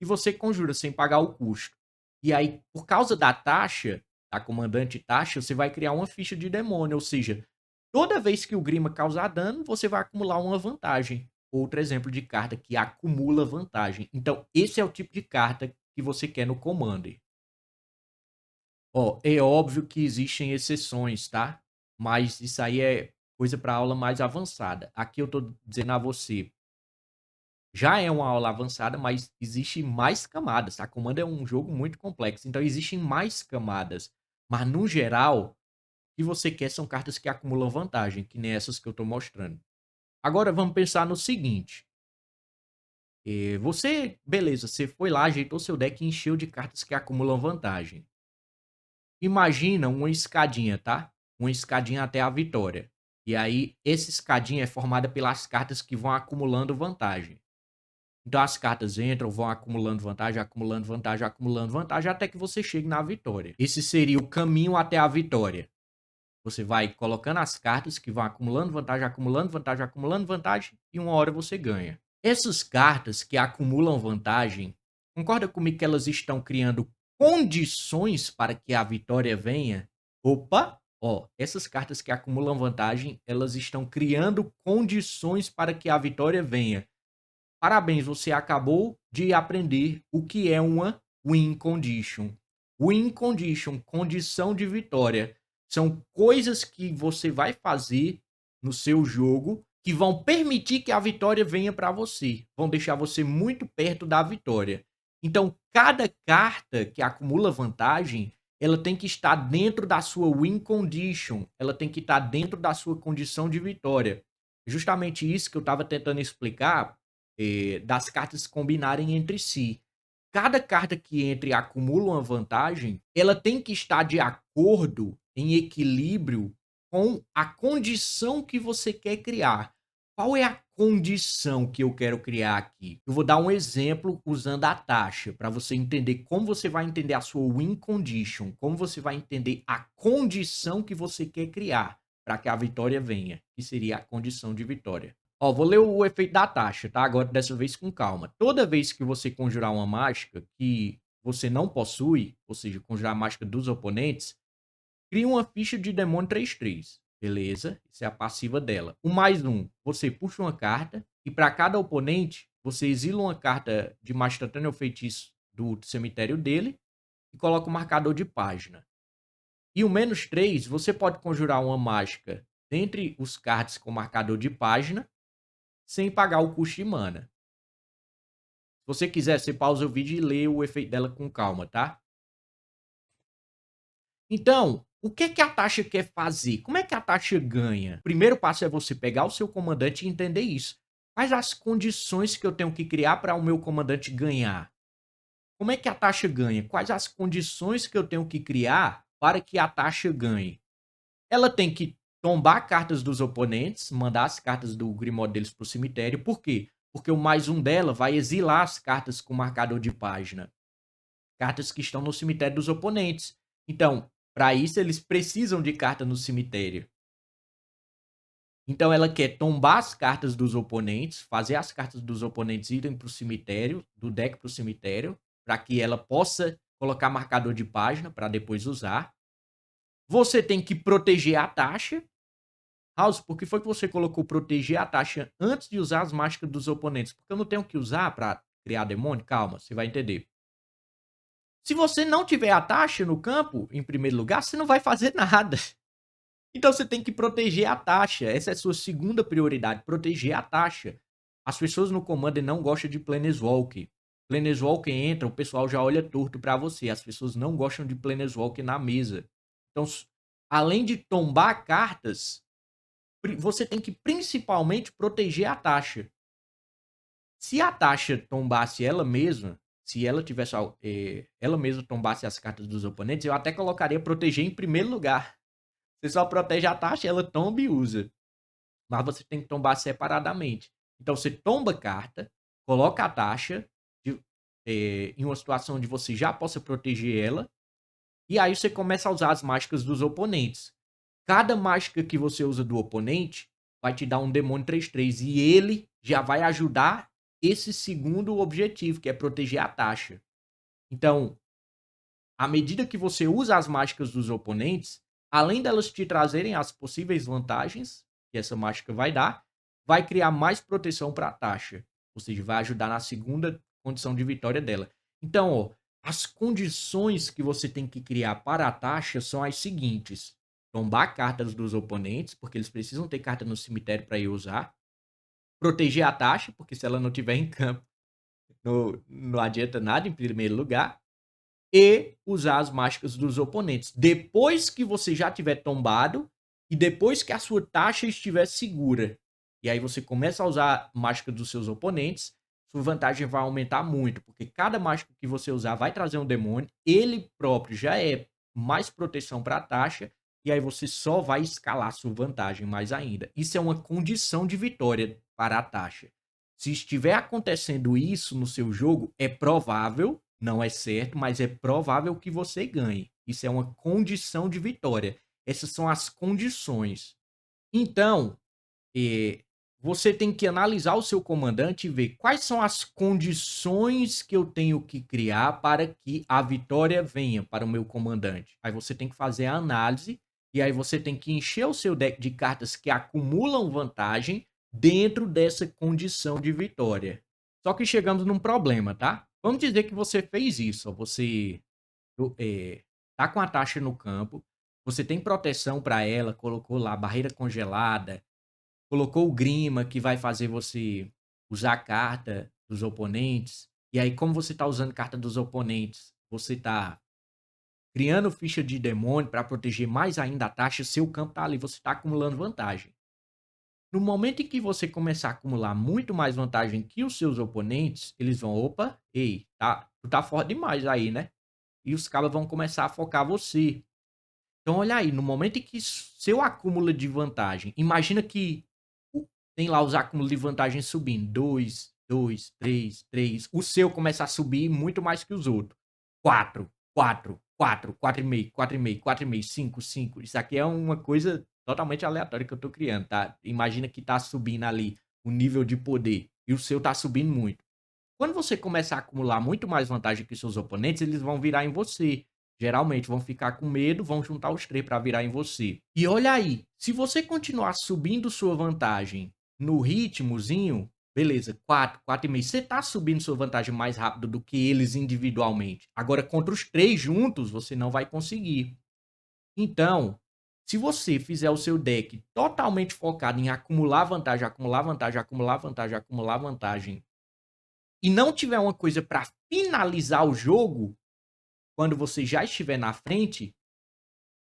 e você conjura sem pagar o custo. E aí, por causa da taxa, da comandante taxa, você vai criar uma ficha de demônio, ou seja, toda vez que o Grima causar dano, você vai acumular uma vantagem. Outro exemplo de carta que acumula vantagem. Então, esse é o tipo de carta que você quer no Commander. Ó, é óbvio que existem exceções, tá? Mas isso aí é coisa para aula mais avançada. Aqui eu tô dizendo a você, já é uma aula avançada, mas existe mais camadas, tá? Comando é um jogo muito complexo, então existem mais camadas. Mas no geral, o que você quer são cartas que acumulam vantagem, que nem essas que eu tô mostrando. Agora vamos pensar no seguinte. Você, beleza, você foi lá, ajeitou seu deck e encheu de cartas que acumulam vantagem. Imagina uma escadinha, tá? Uma escadinha até a vitória. E aí, essa escadinha é formada pelas cartas que vão acumulando vantagem. Então, as cartas entram, vão acumulando vantagem, acumulando vantagem, acumulando vantagem, até que você chegue na vitória. Esse seria o caminho até a vitória. Você vai colocando as cartas que vão acumulando vantagem, acumulando vantagem, acumulando vantagem, e uma hora você ganha. Essas cartas que acumulam vantagem, concorda comigo que elas estão criando condições para que a vitória venha? Opa! Ó, essas cartas que acumulam vantagem, elas estão criando condições para que a vitória venha. Parabéns, você acabou de aprender o que é uma win condition. Win condition, condição de vitória. São coisas que você vai fazer no seu jogo que vão permitir que a vitória venha para você. Vão deixar você muito perto da vitória. Então, cada carta que acumula vantagem, ela tem que estar dentro da sua win condition. Ela tem que estar dentro da sua condição de vitória. Justamente isso que eu estava tentando explicar, das cartas combinarem entre si. Cada carta que entra e acumula uma vantagem, ela tem que estar de acordo, em equilíbrio, com a condição que você quer criar. Qual é a condição que eu quero criar aqui? Eu vou dar um exemplo usando a taxa, para você entender como você vai entender a sua win condition, como você vai entender a condição que você quer criar para que a vitória venha, que seria a condição de vitória. Ó, vou ler o efeito da taxa, tá? Agora, dessa vez com calma. Toda vez que você conjurar uma mágica que você não possui, ou seja, conjurar a mágica dos oponentes, cria uma ficha de demônio 3/3. Beleza? Isso é a passiva dela. O mais um, você puxa uma carta e para cada oponente, você exila uma carta de magia instantânea ou feitiço do cemitério dele e coloca o marcador de página. E o -3, você pode conjurar uma mágica dentre os cards com marcador de página sem pagar o custo de mana. Se você quiser, você pausa o vídeo e lê o efeito dela com calma, tá? Então, o que que a taxa quer fazer? Como é que a taxa ganha? O primeiro passo é você pegar o seu comandante e entender isso. Quais as condições que eu tenho que criar para o meu comandante ganhar? Como é que a taxa ganha? Quais as condições que eu tenho que criar para que a taxa ganhe? Ela tem que tombar cartas dos oponentes, mandar as cartas do Grimório deles pro cemitério. Por quê? Porque o mais um dela vai exilar as cartas com marcador de página. Cartas que estão no cemitério dos oponentes. Então, para isso, eles precisam de carta no cemitério. Então, ela quer tombar as cartas dos oponentes, fazer as cartas dos oponentes irem pro cemitério, do deck pro cemitério, para que ela possa colocar marcador de página para depois usar. Você tem que proteger a taxa. House, por que foi que você colocou proteger a taxa antes de usar as mágicas dos oponentes? Porque eu não tenho que usar para criar demônio? Calma, você vai entender. Se você não tiver a taxa no campo, em primeiro lugar, você não vai fazer nada. Então você tem que proteger a taxa. Essa é a sua segunda prioridade, proteger a taxa. As pessoas no Commander não gostam de Planeswalker. Planeswalker entra, o pessoal já olha torto pra você. As pessoas não gostam de Planeswalker na mesa. Então, além de tombar cartas, você tem que principalmente proteger a taxa. Se a taxa tombasse ela mesma, se ela tivesse ela mesma tombasse as cartas dos oponentes, eu até colocaria proteger em primeiro lugar. Você só protege a taxa, ela tomba e usa. Mas você tem que tombar separadamente. Então você tomba carta, coloca a taxa em uma situação onde você já possa proteger ela, e aí você começa a usar as mágicas dos oponentes. Cada mágica que você usa do oponente vai te dar um demônio 3/3 e ele já vai ajudar esse segundo objetivo, que é proteger a taxa. Então, à medida que você usa as mágicas dos oponentes, além delas te trazerem as possíveis vantagens que essa mágica vai dar, vai criar mais proteção para a taxa. Ou seja, vai ajudar na segunda condição de vitória dela. Então, ó, as condições que você tem que criar para a taxa são as seguintes: tombar cartas dos oponentes, porque eles precisam ter carta no cemitério para ir usar. Proteger a taxa, porque se ela não tiver em campo, não adianta nada em primeiro lugar. E usar as mágicas dos oponentes. Depois que você já tiver tombado e depois que a sua taxa estiver segura. E aí você começa a usar a mágica dos seus oponentes, sua vantagem vai aumentar muito, porque cada mágica que você usar vai trazer um demônio, ele próprio já é mais proteção para a taxa, e aí você só vai escalar sua vantagem mais ainda. Isso é uma condição de vitória para a taxa. Se estiver acontecendo isso no seu jogo, é provável, não é certo, mas é provável que você ganhe. Isso é uma condição de vitória. Essas são as condições. Então, você tem que analisar o seu comandante e ver quais são as condições que eu tenho que criar para que a vitória venha para o meu comandante. Aí você tem que fazer a análise e aí você tem que encher o seu deck de cartas que acumulam vantagem dentro dessa condição de vitória. Só que chegamos num problema, tá? Vamos dizer que você fez isso, ó, você tá com a taxa no campo, você tem proteção para ela, colocou lá barreira congelada, colocou o Grima, que vai fazer você usar a carta dos oponentes. E aí, como você tá usando carta dos oponentes, você tá criando ficha de demônio para proteger mais ainda a taxa, seu campo tá ali, você tá acumulando vantagem. No momento em que você começar a acumular muito mais vantagem que os seus oponentes, eles vão, opa, ei, tu tá forte demais aí, né? E os caras vão começar a focar você. Então, olha aí, no momento em que seu acúmulo de vantagem, imagina que tem lá os acúmulos de vantagem subindo, 2, 2, 3, 3. O seu começa a subir muito mais que os outros. 4, 4, 4, 4,5, 4,5, 4,5, 5, 5. Isso aqui é uma coisa totalmente aleatória que eu tô criando, tá? Imagina que tá subindo ali o nível de poder e o seu tá subindo muito. Quando você começa a acumular muito mais vantagem que seus oponentes, eles vão virar em você. Geralmente vão ficar com medo, vão juntar os três para virar em você. E olha aí, se você continuar subindo sua vantagem no ritmozinho, beleza, 4, 4,5, você tá subindo sua vantagem mais rápido do que eles individualmente. Agora, contra os três juntos, você não vai conseguir. Então, se você fizer o seu deck totalmente focado em acumular vantagem, acumular vantagem, acumular vantagem, acumular vantagem, e não tiver uma coisa para finalizar o jogo, quando você já estiver na frente,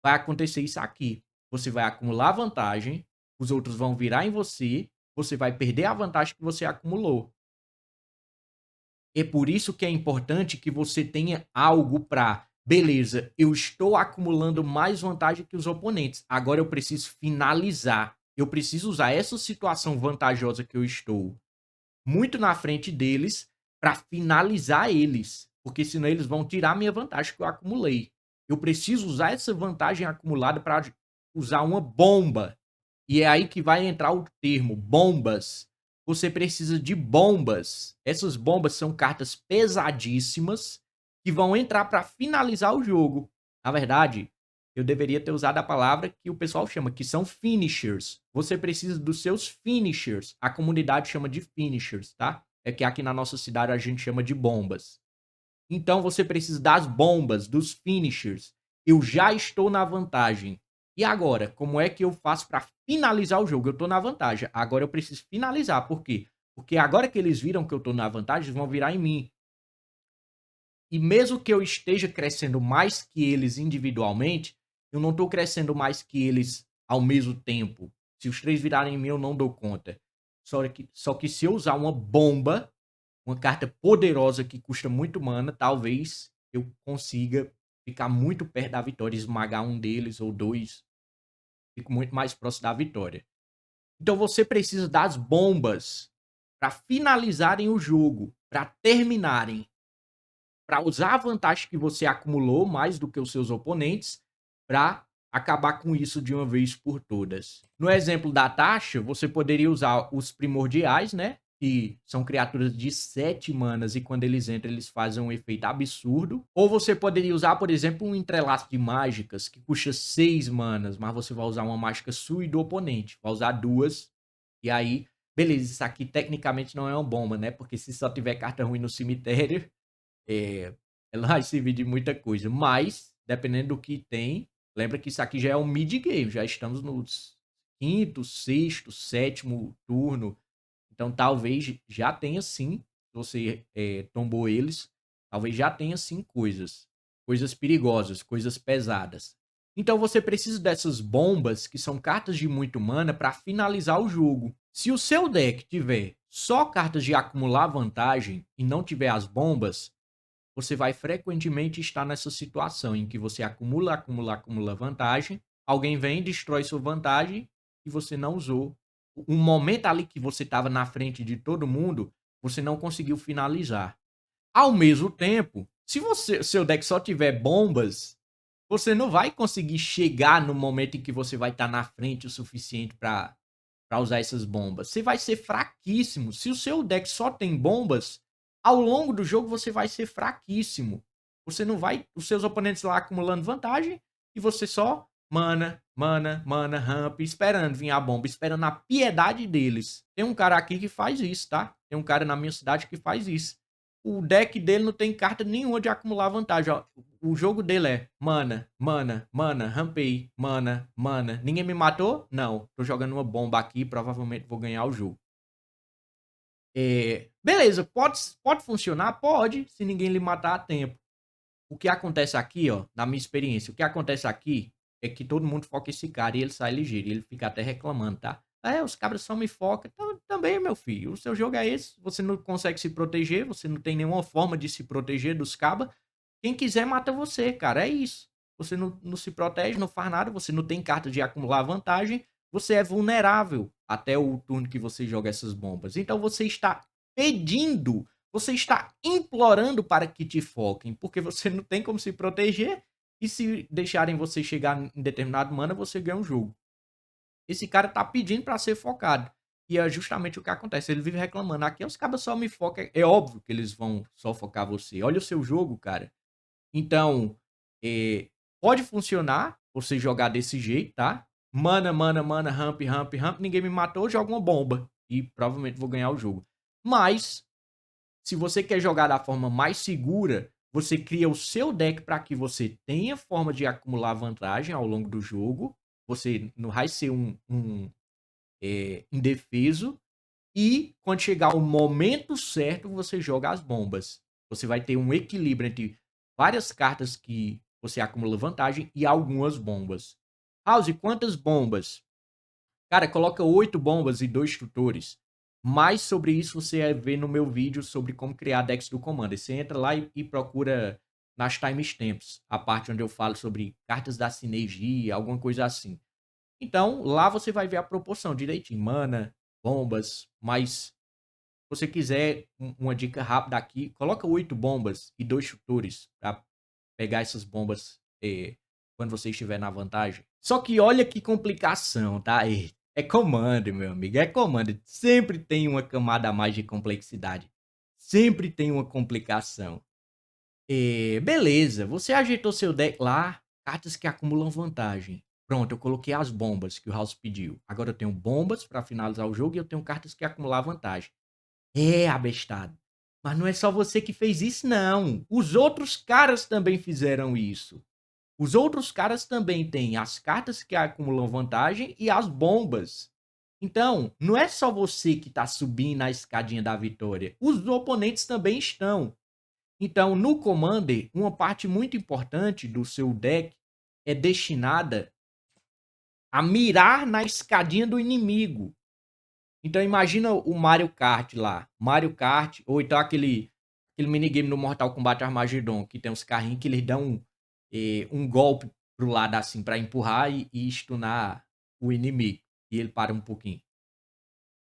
vai acontecer isso aqui. Você vai acumular vantagem, os outros vão virar em você vai perder a vantagem que você acumulou. É por isso que é importante que você tenha algo para, beleza, eu estou acumulando mais vantagem que os oponentes. Agora eu preciso finalizar. Eu preciso usar essa situação vantajosa que eu estou muito na frente deles para finalizar eles, porque senão eles vão tirar a minha vantagem que eu acumulei. Eu preciso usar essa vantagem acumulada para usar uma bomba. E é aí que vai entrar o termo bombas. Você precisa de bombas. Essas bombas são cartas pesadíssimas que vão entrar para finalizar o jogo. Na verdade, eu deveria ter usado a palavra que o pessoal chama, que são finishers. Você precisa dos seus finishers. A comunidade chama de finishers, tá? É que aqui na nossa cidade a gente chama de bombas. Então você precisa das bombas, dos finishers. Eu já estou na vantagem. E agora, como é que eu faço para finalizar o jogo? Eu estou na vantagem. Agora eu preciso finalizar. Por quê? Porque agora que eles viram que eu estou na vantagem, eles vão virar em mim. E mesmo que eu esteja crescendo mais que eles individualmente, eu não estou crescendo mais que eles ao mesmo tempo. Se os três virarem em mim, eu não dou conta. Só que se eu usar uma bomba, uma carta poderosa que custa muito mana, talvez eu consiga ficar muito perto da vitória, esmagar um deles ou dois. Fico muito mais próximo da vitória. Então você precisa das bombas para finalizarem o jogo, para terminarem, para usar a vantagem que você acumulou mais do que os seus oponentes, para acabar com isso de uma vez por todas. No exemplo da taxa, você poderia usar os primordiais, né? Que são criaturas de 7 manas e quando eles entram, eles fazem um efeito absurdo. Ou você poderia usar, por exemplo, um entrelaço de mágicas que custa 6 manas, mas você vai usar uma mágica sua e do oponente. Vai usar duas. E aí, beleza, isso aqui tecnicamente não é uma bomba, né? Porque se só tiver carta ruim no cemitério, é, ela vai servir de muita coisa. Mas, dependendo do que tem, lembra que isso aqui já é um mid-game. Já estamos no quinto, sexto, sétimo turno. Então, talvez já tenha sim, se você tombou eles, talvez já tenha sim coisas. Coisas perigosas, coisas pesadas. Então, você precisa dessas bombas, que são cartas de muito mana, para finalizar o jogo. Se o seu deck tiver só cartas de acumular vantagem e não tiver as bombas, você vai frequentemente estar nessa situação em que você acumula, acumula, acumula vantagem, alguém vem, destrói sua vantagem e você não usou. Um momento ali que você estava na frente de todo mundo, você não conseguiu finalizar. Ao mesmo tempo, se seu deck só tiver bombas, você não vai conseguir chegar no momento em que você vai estar na frente o suficiente para usar essas bombas. Você vai ser fraquíssimo. Se o seu deck só tem bombas, ao longo do jogo você vai ser fraquíssimo. Você não vai, os seus oponentes lá acumulando vantagem e você só mana, mana, mana, ramp, esperando vir a bomba, esperando a piedade deles. Tem um cara aqui que faz isso, tá? Tem um cara na minha cidade que faz isso. O deck dele não tem carta nenhuma de acumular vantagem, ó. O jogo dele é mana, mana, mana, rampei, mana, mana. Ninguém me matou? Não. Tô jogando uma bomba aqui, provavelmente vou ganhar o jogo. Beleza, pode funcionar? Pode, se ninguém lhe matar a tempo. O que acontece aqui, ó, na minha experiência, o que acontece aqui é que todo mundo foca esse cara e ele sai ligeiro. E ele fica até reclamando, tá? Os cabras só me focam. Então, também, meu filho, o seu jogo é esse. Você não consegue se proteger, você não tem nenhuma forma de se proteger dos cabas. Quem quiser mata você, cara. É isso. Você não se protege, não faz nada, você não tem carta de acumular vantagem, você é vulnerável até o turno que você joga essas bombas. Então você está pedindo, você está implorando para que te foquem, porque você não tem como se proteger e se deixarem você chegar em determinado mana, você ganha um jogo. Esse cara tá pedindo para ser focado. E é justamente o que acontece. Ele vive reclamando. Aqui os cabas só me focam. É óbvio que eles vão só focar você. Olha o seu jogo, cara. Então, pode funcionar você jogar desse jeito, tá? Mana, mana, mana, ramp, ramp, ramp. Ninguém me matou, joga uma bomba. E provavelmente vou ganhar o jogo. Mas, se você quer jogar da forma mais segura, você cria o seu deck para que você tenha forma de acumular vantagem ao longo do jogo. Você não vai ser um indefeso. E quando chegar o momento certo, você joga as bombas. Você vai ter um equilíbrio entre várias cartas que você acumula vantagem e algumas bombas. House, quantas bombas? Cara, coloca 8 bombas e 2 tutores. Mais sobre isso você vai ver no meu vídeo sobre como criar decks do Commander. Você entra lá e procura nas timestamps, a parte onde eu falo sobre cartas da sinergia, alguma coisa assim. Então, lá você vai ver a proporção direitinho. Mana, bombas, mas se você quiser uma dica rápida aqui, coloca 8 bombas e 2 chutores para pegar essas bombas quando você estiver na vantagem. Só que olha que complicação, tá? É Commander, meu amigo, é Commander. Sempre tem uma camada a mais de complexidade. Sempre tem uma complicação. Beleza, você ajeitou seu deck lá, cartas que acumulam vantagem. Pronto, eu coloquei as bombas que o House pediu. Agora eu tenho bombas para finalizar o jogo e eu tenho cartas que acumulam vantagem. Abestado. Mas não é só você que fez isso, não. Os outros caras também fizeram isso. Os outros caras também têm as cartas que acumulam vantagem e as bombas. Então, não é só você que está subindo na escadinha da vitória. Os oponentes também estão. Então, no Commander, uma parte muito importante do seu deck é destinada a mirar na escadinha do inimigo. Então, imagina o Mario Kart lá. Mario Kart, ou então aquele minigame no Mortal Kombat Armageddon, que tem uns carrinhos que eles dão um golpe pro lado assim para empurrar e stunar o inimigo. E ele para um pouquinho.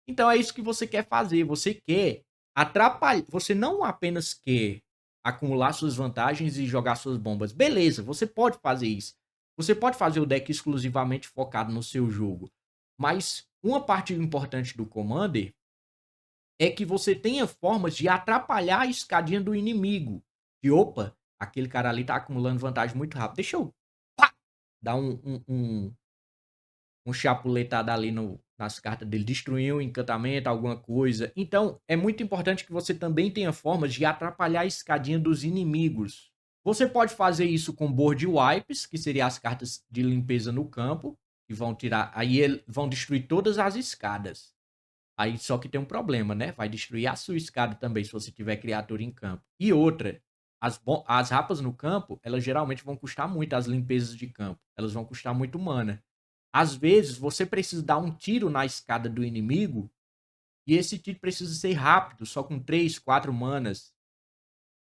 Então é isso que você quer fazer. Você quer atrapalhar. Você não apenas quer acumular suas vantagens e jogar suas bombas. Beleza, você pode fazer isso. Você pode fazer o deck exclusivamente focado no seu jogo. Mas uma parte importante do Commander é que você tenha formas de atrapalhar a escadinha do inimigo. E opa, aquele cara ali tá acumulando vantagem muito rápido. Deixa eu pá, dar um chapuletado ali nas cartas dele, destruir um encantamento, alguma coisa. Então, é muito importante que você também tenha formas de atrapalhar a escadinha dos inimigos. Você pode fazer isso com board wipes, que seriam as cartas de limpeza no campo, que vão tirar, aí vão destruir todas as escadas. Aí só que tem um problema, né? Vai destruir a sua escada também se você tiver criatura em campo. E outra, as rapas no campo, elas geralmente vão custar muito, as limpezas de campo. Elas vão custar muito mana. Às vezes, você precisa dar um tiro na escada do inimigo, e esse tiro precisa ser rápido, só com 3, 4 manas.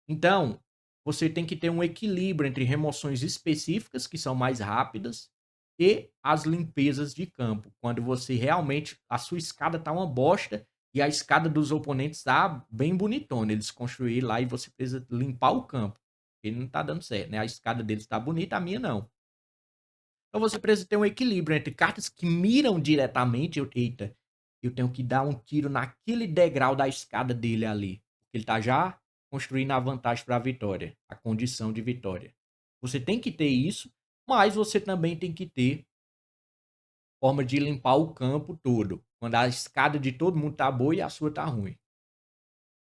Então, você tem que ter um equilíbrio entre remoções específicas, que são mais rápidas, e as limpezas de campo. Quando você realmente. A sua escada tá uma bosta e a escada dos oponentes tá bem bonitona. Eles construíram lá e você precisa limpar o campo. Ele não tá dando certo, né? A escada deles tá bonita, a minha não. Então você precisa ter um equilíbrio entre cartas que miram diretamente. Eita, eu tenho que dar um tiro naquele degrau da escada dele ali. Ele tá já construindo a vantagem para a vitória, a condição de vitória. Você tem que ter isso, mas você também tem que ter forma de limpar o campo todo. Quando a escada de todo mundo tá boa e a sua tá ruim.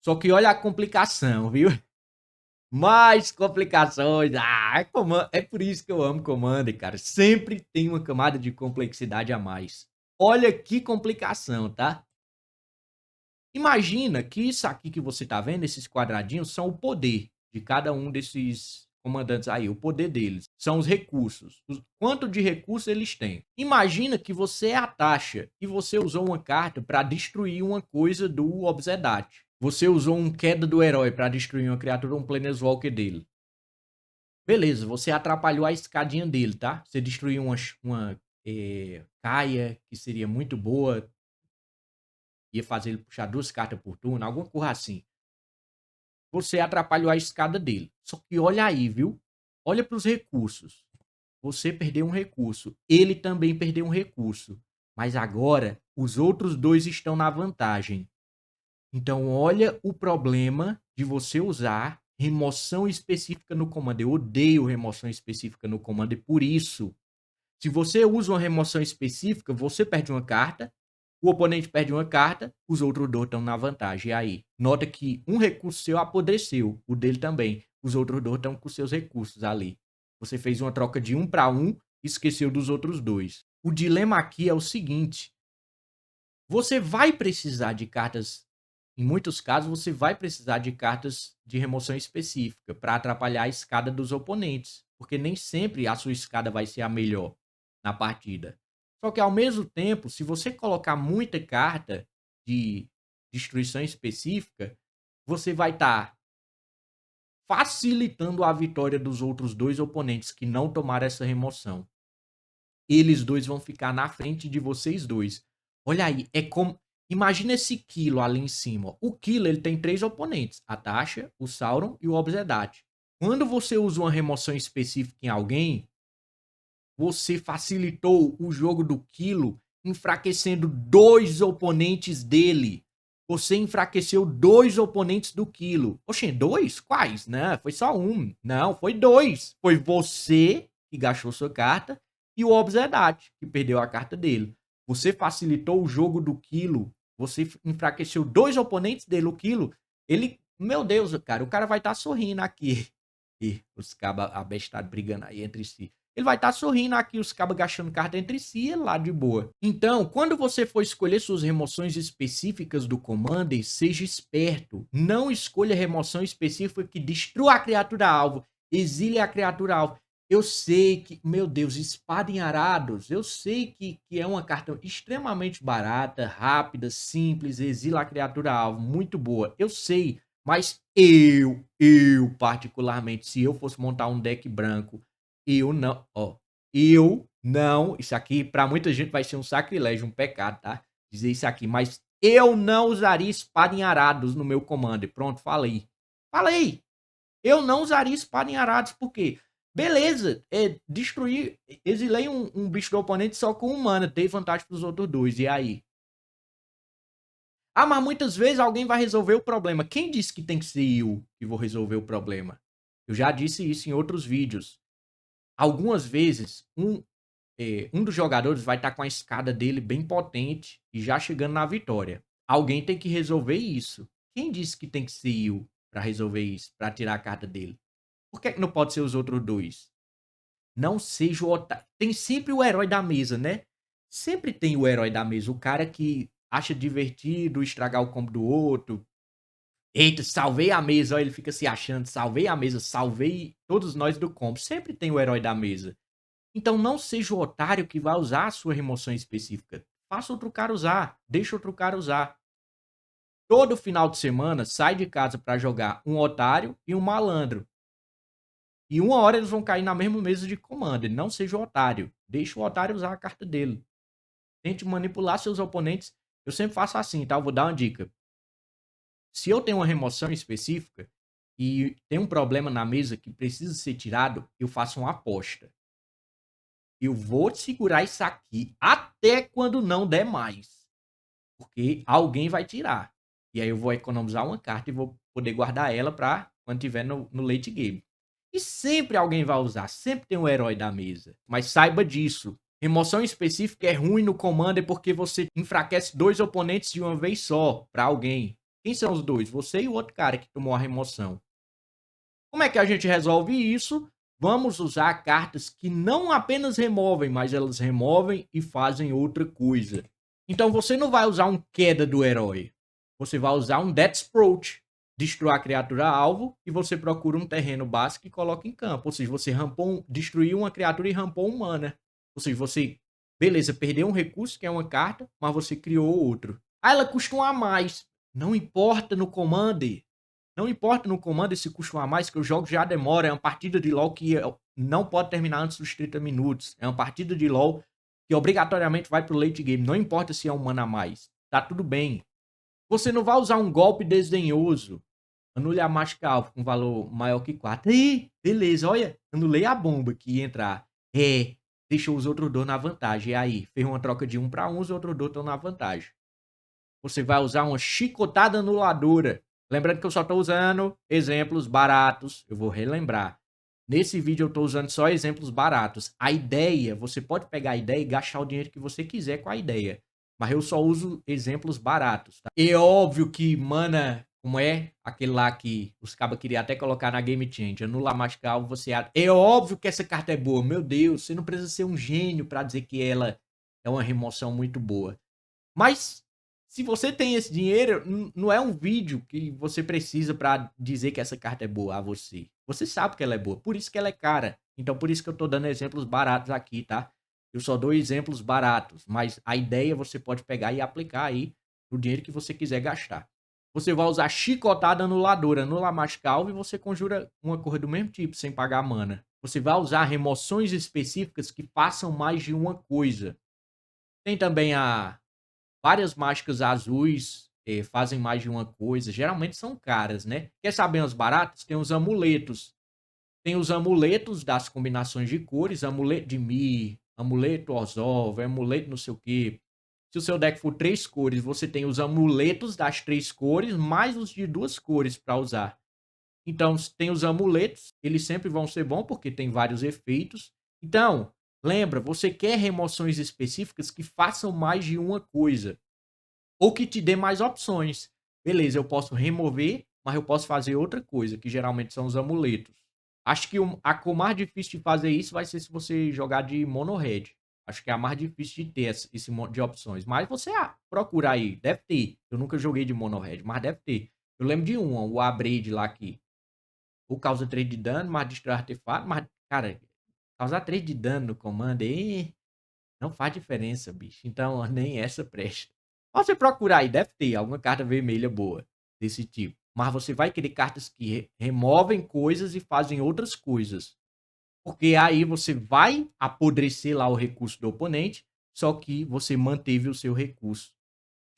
Só que olha a complicação, viu? Mais complicações. É por isso que eu amo Commander, cara. Sempre tem uma camada de complexidade a mais. Olha que complicação, tá? Imagina que isso aqui que você tá vendo, esses quadradinhos, são o poder de cada um desses comandantes aí, o poder deles. São os recursos. Quanto de recursos eles têm. Imagina que você é a taxa e você usou uma carta para destruir uma coisa do Obsedate. Você usou um queda do herói para destruir uma criatura, um Planeswalker dele. Beleza, você atrapalhou a escadinha dele, tá? Você destruiu uma Caia, que seria muito boa. Ia fazer ele puxar 2 cartas por turno, alguma coisa assim. Você atrapalhou a escada dele. Só que olha aí, viu? Olha para os recursos. Você perdeu um recurso. Ele também perdeu um recurso. Mas agora, os outros dois estão na vantagem. Então, olha o problema de você usar remoção específica no comando. Eu odeio remoção específica no comando, e por isso, se você usa uma remoção específica, você perde uma carta, o oponente perde uma carta, os outros dois estão na vantagem. E aí, nota que um recurso seu apodreceu, o dele também. Os outros dois estão com seus recursos ali. Você fez uma troca de 1 para 1 e esqueceu dos outros dois. O dilema aqui é o seguinte: você vai precisar de cartas. Em muitos casos, você vai precisar de cartas de remoção específica para atrapalhar a escada dos oponentes, porque nem sempre a sua escada vai ser a melhor na partida. Só que ao mesmo tempo, se você colocar muita carta de destruição específica, você vai estar facilitando a vitória dos outros dois oponentes que não tomaram essa remoção. Eles dois vão ficar na frente de vocês dois. Olha aí, é como. Imagina esse Quilo ali em cima. O Quilo ele tem 3 oponentes: a Tasha, o Sauron e o Obsedate. Quando você usa uma remoção específica em alguém, você facilitou o jogo do Quilo, enfraquecendo 2 oponentes dele. Você enfraqueceu 2 oponentes do Quilo. Oxê, 2? Quais? Não, foi só um. Não, foi 2. Foi você que gastou sua carta e o Obsedate, que perdeu a carta dele. Você facilitou o jogo do Quilo. Você enfraqueceu 2 oponentes dele. O Quilo, ele Meu Deus, cara, o cara vai estar sorrindo aqui. E os cabas abestados brigando aí entre si. Ele vai estar sorrindo aqui, os cabas gastando carta entre si, ele lá de boa. Então, quando você for escolher suas remoções específicas do Commander, seja esperto. Não escolha remoção específica que destrua a criatura alvo, exile a criatura alvo. Eu sei que, meu Deus, espada em arados, eu sei que é uma carta extremamente barata, rápida, simples, exila a criatura alvo, muito boa. Eu sei, mas eu particularmente, se eu fosse montar um deck branco, eu não, isso aqui pra muita gente vai ser um sacrilégio, um pecado, tá? Dizer isso aqui, mas eu não usaria espada em arados no meu Commander. Pronto, falei. Falei! Eu não usaria espada em arados, por quê? Beleza, destruir, exilei um bicho do oponente só com 1 mana, dei vantagem pros outros 2, e aí? Ah, mas muitas vezes alguém vai resolver o problema. Quem disse que tem que ser eu que vou resolver o problema? Eu já disse isso em outros vídeos. Algumas vezes, um dos jogadores vai estar com a escada dele bem potente e já chegando na vitória. Alguém tem que resolver isso. Quem disse que tem que ser eu para resolver isso, para tirar a carta dele? Por que não pode ser os outros 2? Não seja o otário. Tem sempre o herói da mesa, né? Sempre tem o herói da mesa, o cara que acha divertido estragar o combo do outro. Eita, salvei a mesa, ó, ele fica se achando, salvei a mesa, salvei todos nós do combo. Sempre tem o herói da mesa. Então não seja o otário que vai usar a sua remoção específica. Faça outro cara usar, deixa outro cara usar. Todo final de semana, sai de casa para jogar um otário e um malandro. E uma hora eles vão cair na mesma mesa de comando. Não seja o otário. Deixa o otário usar a carta dele. Tente manipular seus oponentes. Eu sempre faço assim, tá? Eu vou dar uma dica. Se eu tenho uma remoção específica e tem um problema na mesa que precisa ser tirado, eu faço uma aposta. Eu vou segurar isso aqui até quando não der mais. Porque alguém vai tirar. E aí eu vou economizar uma carta e vou poder guardar ela para quando tiver no late game. E sempre alguém vai usar, sempre tem um herói da mesa. Mas saiba disso. Remoção específica é ruim no Commander porque você enfraquece 2 oponentes de uma vez só para alguém. Quem são os 2? Você e o outro cara que tomou a remoção. Como é que a gente resolve isso? Vamos usar cartas que não apenas removem, mas elas removem e fazem outra coisa. Então você não vai usar um queda do herói. Você vai usar um Death Approach. Destruir a criatura alvo e você procura um terreno básico e coloca em campo. Ou seja, você destruiu uma criatura e rampou um mana. Ou seja, você, beleza, perdeu um recurso, que é uma carta, mas você criou outro. Ah, ela custa 1 a mais. Não importa no Commander. Não importa no Commander se custa 1 a mais, que o jogo já demora. É uma partida de LoL que não pode terminar antes dos 30 minutos. É uma partida de LoL que obrigatoriamente vai pro late game. Não importa se é 1 mana a mais. Tá tudo bem. Você não vai usar um golpe desdenhoso. Anule a mágica alvo com valor maior que 4. Ih, beleza, olha. Anulei a bomba que ia entrar. Deixou os outros 2 na vantagem. E aí, fez uma troca de 1 para 1, os outros 2 estão na vantagem. Você vai usar uma chicotada anuladora. Lembrando que eu só estou usando exemplos baratos. Eu vou relembrar. Nesse vídeo eu estou usando só exemplos baratos. A ideia, você pode pegar a ideia e gastar o dinheiro que você quiser com a ideia. Mas eu só uso exemplos baratos, tá? É óbvio que mana, como é aquele lá que os cabas queriam até colocar na Game Change, anula mágica alvo, você... É óbvio que essa carta é boa, meu Deus, você não precisa ser um gênio para dizer que ela é uma remoção muito boa. Mas se você tem esse dinheiro, não é um vídeo que você precisa para dizer que essa carta é boa a você. Você sabe que ela é boa, por isso que ela é cara. Então por isso que eu tô dando exemplos baratos aqui, tá? Eu só dou exemplos baratos, mas a ideia você pode pegar e aplicar aí no dinheiro que você quiser gastar. Você vai usar chicotada anuladora, anula mágica alvo e você conjura uma cor do mesmo tipo, sem pagar mana. Você vai usar remoções específicas que façam mais de uma coisa. Tem também várias mágicas azuis fazem mais de uma coisa. Geralmente são caras, né? Quer saber as baratas? Tem os amuletos. Tem os amuletos das combinações de cores. Amuleto de Mi, amuleto Orzhov, amuleto não sei o quê. Se o seu deck for 3 cores, você tem os amuletos das 3 cores, mais os de 2 cores para usar. Então, tem os amuletos. Eles sempre vão ser bons, porque tem vários efeitos. Então, lembra, você quer remoções específicas que façam mais de uma coisa. Ou que te dê mais opções. Beleza, eu posso remover mas eu posso fazer outra coisa, que geralmente são os amuletos. Acho que a cor mais difícil de fazer isso vai ser se você jogar de mono red. Acho que é a mais difícil de ter esse monte de opções. Mas você procura aí, deve ter. Eu nunca joguei de mono red, mas deve ter. Eu lembro de um, o Abrade lá que ou causa 3 de dano, mas destrói artefato, mas, cara, causar 3 de dano no comando aí não faz diferença, bicho. Então, nem essa presta. Mas você procurar aí, deve ter alguma carta vermelha boa desse tipo. Mas você vai querer cartas que removem coisas e fazem outras coisas. Porque aí você vai apodrecer lá o recurso do oponente, só que você manteve o seu recurso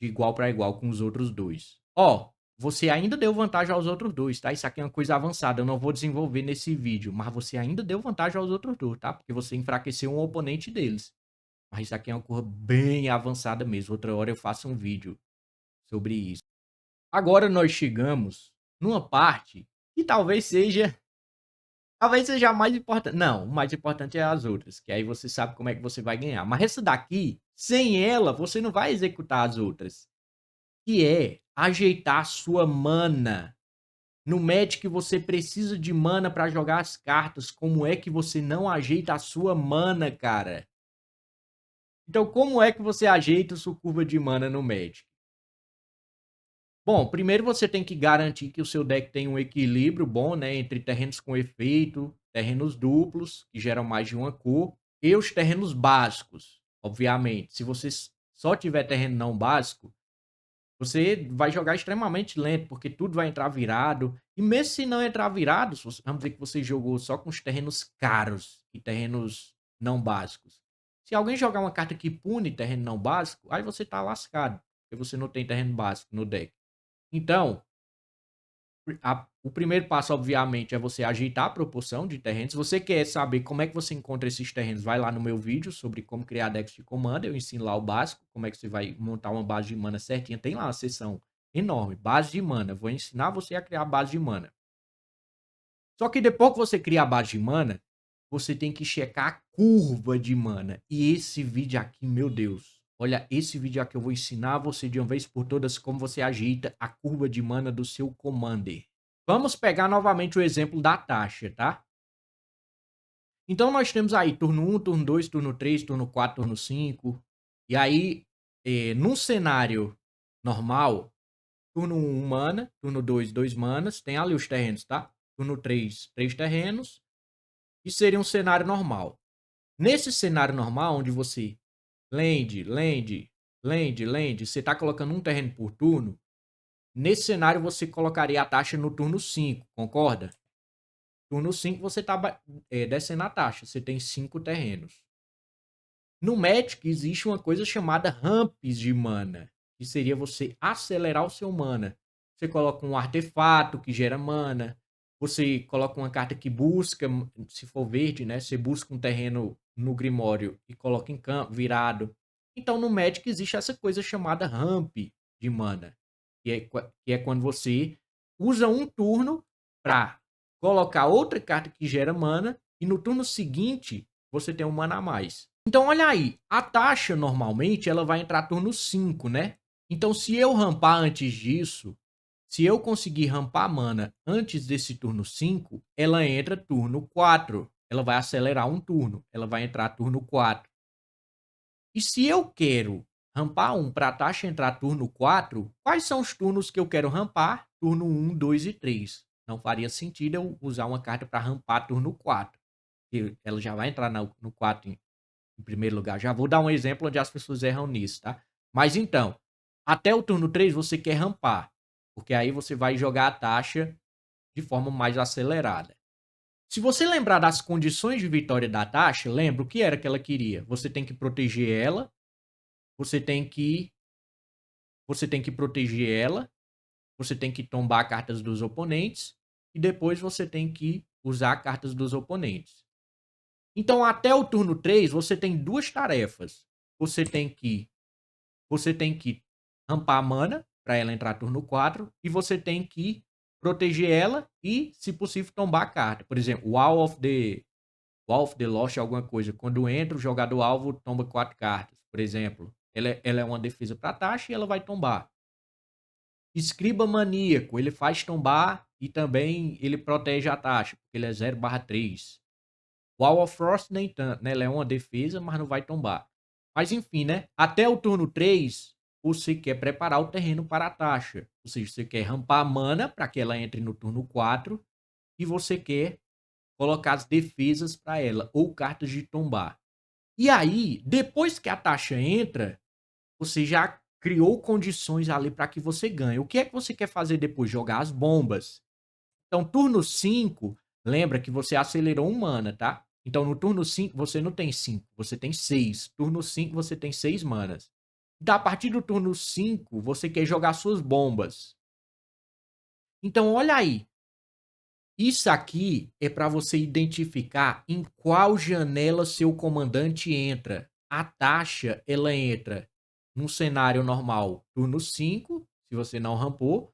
de igual para igual com os outros dois. Ó, você ainda deu vantagem aos outros dois, tá? Isso aqui é uma coisa avançada, eu não vou desenvolver nesse vídeo, mas você ainda deu vantagem aos outros dois, tá? Porque você enfraqueceu um oponente deles. Mas isso aqui é uma coisa bem avançada mesmo. Outra hora eu faço um vídeo sobre isso. Agora nós chegamos numa parte que talvez seja a mais importante. Não, o mais importante é as outras, que aí você sabe como é que você vai ganhar. Mas essa daqui, sem ela, você não vai executar as outras. Que é ajeitar a sua mana. No Magic você precisa de mana para jogar as cartas. Como é que você não ajeita a sua mana, cara? Então, como é que você ajeita a sua curva de mana no Magic? Bom, primeiro você tem que garantir que o seu deck tem um equilíbrio bom, né, entre terrenos com efeito, terrenos duplos, que geram mais de uma cor, e os terrenos básicos, obviamente. Se você só tiver terreno não básico, você vai jogar extremamente lento, porque tudo vai entrar virado. E mesmo se não entrar virado, vamos dizer que você jogou só com os terrenos caros e terrenos não básicos. Se alguém jogar uma carta que pune terreno não básico, aí você tá lascado, porque você não tem terreno básico no deck. Então, o primeiro passo, obviamente, é você ajeitar a proporção de terrenos. Se você quer saber como é que você encontra esses terrenos, vai lá no meu vídeo sobre como criar decks de comando. Eu ensino lá o básico, como é que você vai montar uma base de mana certinha. Tem lá uma seção enorme, base de mana. Vou ensinar você a criar a base de mana. Só que depois que você cria a base de mana, você tem que checar a curva de mana. E esse vídeo aqui, meu Deus. Olha, esse vídeo aqui eu vou ensinar você de uma vez por todas como você ajeita a curva de mana do seu Commander. Vamos pegar novamente o exemplo da taxa, tá? Então nós temos aí turno 1, turno 2, turno 3, turno 4, turno 5. E aí, num cenário normal, turno 1, mana. Turno 2, 2 manas. Tem ali os terrenos, tá? Turno 3, 3 terrenos. E seria um cenário normal. Nesse cenário normal, onde você land, land, land, land, você tá colocando um terreno por turno. Nesse cenário, você colocaria a taxa no turno 5, concorda? Turno 5 você tá descendo a taxa. Você tem 5 terrenos. No Magic existe uma coisa chamada ramps de mana, que seria você acelerar o seu mana. Você coloca um artefato que gera mana, você coloca uma carta que busca, se for verde, né? Você busca um terreno no Grimório e coloca em campo, virado. Então no Magic existe essa coisa chamada ramp de mana, que é quando você usa um turno para colocar outra carta que gera mana e no turno seguinte você tem um mana a mais. Então, olha aí, a taxa normalmente ela vai entrar turno 5, né? Então, se eu rampar antes disso, se eu conseguir rampar mana antes desse turno 5, ela entra turno 4. Ela vai acelerar um turno, ela vai entrar turno 4. E se eu quero rampar um para a taxa entrar turno 4, quais são os turnos que eu quero rampar? Turno 1, 2 e 3. Não faria sentido eu usar uma carta para rampar turno 4. Ela já vai entrar no 4 em primeiro lugar. Já vou dar um exemplo onde as pessoas erram nisso, tá? Mas então, até o turno 3 você quer rampar, porque aí você vai jogar a taxa de forma mais acelerada. Se você lembrar das condições de vitória da taxa, lembra o que era que ela queria? Você tem que proteger ela, você tem que proteger ela, você tem que tombar cartas dos oponentes e depois você tem que usar cartas dos oponentes. Então, até o turno 3, você tem duas tarefas. Você tem que rampar a mana para ela entrar turno 4 e você tem que proteger ela e, se possível, tombar a carta. Por exemplo, Wall of the Lost, alguma coisa. Quando entra, o jogador alvo tomba 4 cartas, por exemplo. Ela é uma defesa para taxa e ela vai tombar. Escriba Maníaco, ele faz tombar e também ele protege a taxa, porque ele é 0/3. Wall of Frost nem tanto, né? Ela é uma defesa, mas não vai tombar. Mas enfim, né? Até o turno 3, você quer preparar o terreno para a taxa. Ou seja, você quer rampar a mana para que ela entre no turno 4 e você quer colocar as defesas para ela ou cartas de tombar. E aí, depois que a taxa entra, você já criou condições ali para que você ganhe. O que é que você quer fazer depois? Jogar as bombas. Então, turno 5, lembra que você acelerou um mana, tá? Então, no turno 5, você não tem 5, você tem 6. Turno 5, você tem 6 manas. Então, a partir do turno 5, você quer jogar suas bombas. Então, olha aí. Isso aqui é para você identificar em qual janela seu comandante entra. A taxa, ela entra num cenário normal, turno 5, se você não rampou,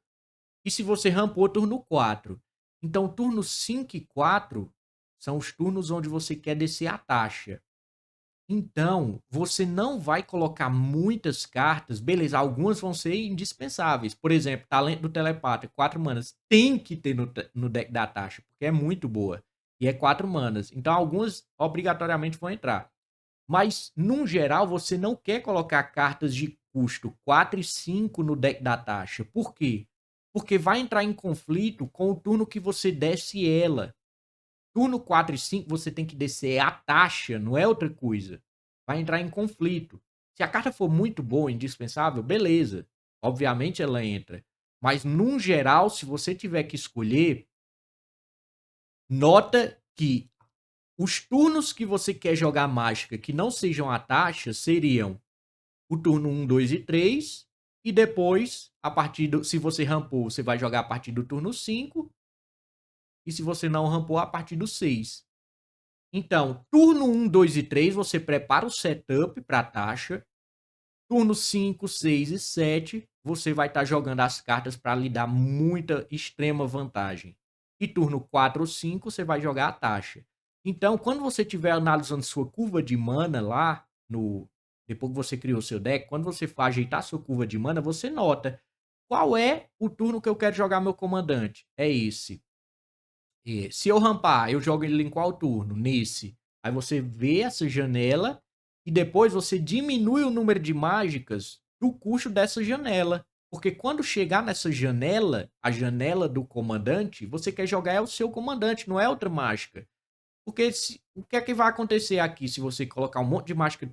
e se você rampou, turno 4. Então, turno 5 e 4 são os turnos onde você quer descer a taxa. Então, você não vai colocar muitas cartas. Beleza, algumas vão ser indispensáveis. Por exemplo, Talento do Telepata, 4 manas. Tem que ter no deck da taxa, porque é muito boa. E é 4 manas. Então, algumas obrigatoriamente vão entrar. Mas, num geral, você não quer colocar cartas de custo 4 e 5 no deck da taxa. Por quê? Porque vai entrar em conflito com o turno que você desce ela. Turno 4 e 5 você tem que descer a taxa, não é outra coisa. Vai entrar em conflito. Se a carta for muito boa, indispensável, beleza. Obviamente ela entra. Mas, num geral, se você tiver que escolher, nota que os turnos que você quer jogar mágica que não sejam a taxa seriam o turno 1, 2 e 3. E depois, a partir do, se você rampou, você vai jogar a partir do turno 5. E se você não rampou, a partir do 6. Então, turno 1, 2 e 3, você prepara o setup para a taxa. Turno 5, 6 e 7, você vai estar jogando as cartas para lhe dar muita extrema vantagem. E turno 4 ou 5, você vai jogar a taxa. Então, quando você estiver analisando sua curva de mana lá, depois que você criou seu deck, quando você for ajeitar sua curva de mana, você nota qual é o turno que eu quero jogar meu comandante. É esse. E se eu rampar, eu jogo ele em qual turno? Nesse. Aí você vê essa janela e depois você diminui o número de mágicas do custo dessa janela. Porque quando chegar nessa janela, a janela do comandante, você quer jogar é o seu comandante, não é outra mágica. Porque o que é que vai acontecer aqui se você colocar um monte de mágica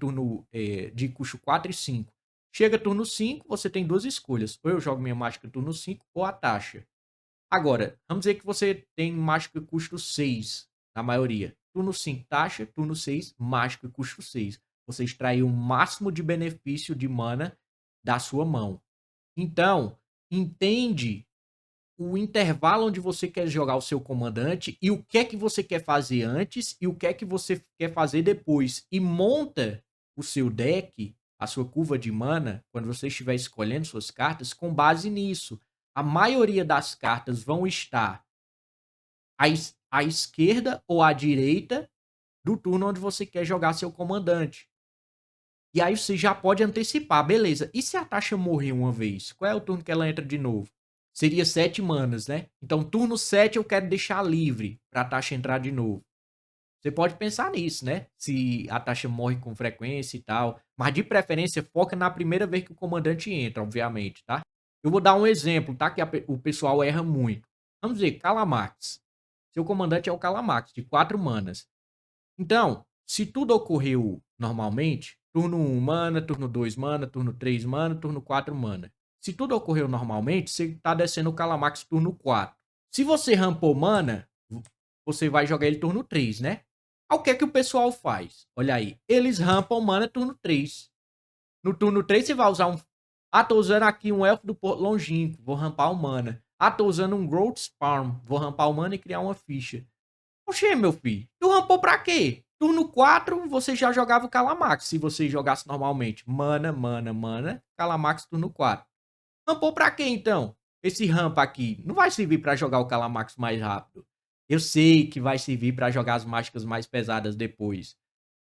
de custo 4 e 5? Chega turno 5, você tem duas escolhas. Ou eu jogo minha mágica turno 5 ou a taxa. Agora, vamos dizer que você tem mágica custo 6, na maioria. Turno 5, taxa. Turno 6, mágica custo 6. Você extraiu o máximo de benefício de mana da sua mão. Então, entende o intervalo onde você quer jogar o seu comandante e o que é que você quer fazer antes e o que é que você quer fazer depois. E monta o seu deck, a sua curva de mana, quando você estiver escolhendo suas cartas, com base nisso. A maioria das cartas vão estar à esquerda ou à direita do turno onde você quer jogar seu comandante. E aí você já pode antecipar, beleza. E se a taxa morrer uma vez? Qual é o turno que ela entra de novo? Seria 7 manas, né? Então, turno 7 eu quero deixar livre para a taxa entrar de novo. Você pode pensar nisso, né? Se a taxa morre com frequência e tal. Mas de preferência, foca na primeira vez que o comandante entra, obviamente, tá? Eu vou dar um exemplo, tá? Que o pessoal erra muito. Vamos dizer, Calamax. Seu comandante é o Calamax, de 4 manas. Então, se tudo ocorreu normalmente, turno 1 mana, turno 2 mana, turno 3 mana, turno 4 mana. Se tudo ocorreu normalmente, você tá descendo o Calamax turno 4. Se você rampou mana, você vai jogar ele turno 3, né? Aí o que é que o pessoal faz? Olha aí, eles rampam mana turno 3. No turno 3 você vai usar um... Ah, tô usando aqui um Elfo do Porto Longínquo, vou rampar o mana. Ah, tô usando um Growth Sparm, vou rampar o mana e criar uma ficha. Oxê, meu filho, tu rampou pra quê? Turno 4, você já jogava o Calamax, se você jogasse normalmente. Mana, mana, mana, Calamax turno 4. Rampou pra quê, então? Esse rampa aqui não vai servir pra jogar o Calamax mais rápido. Eu sei que vai servir pra jogar as mágicas mais pesadas depois.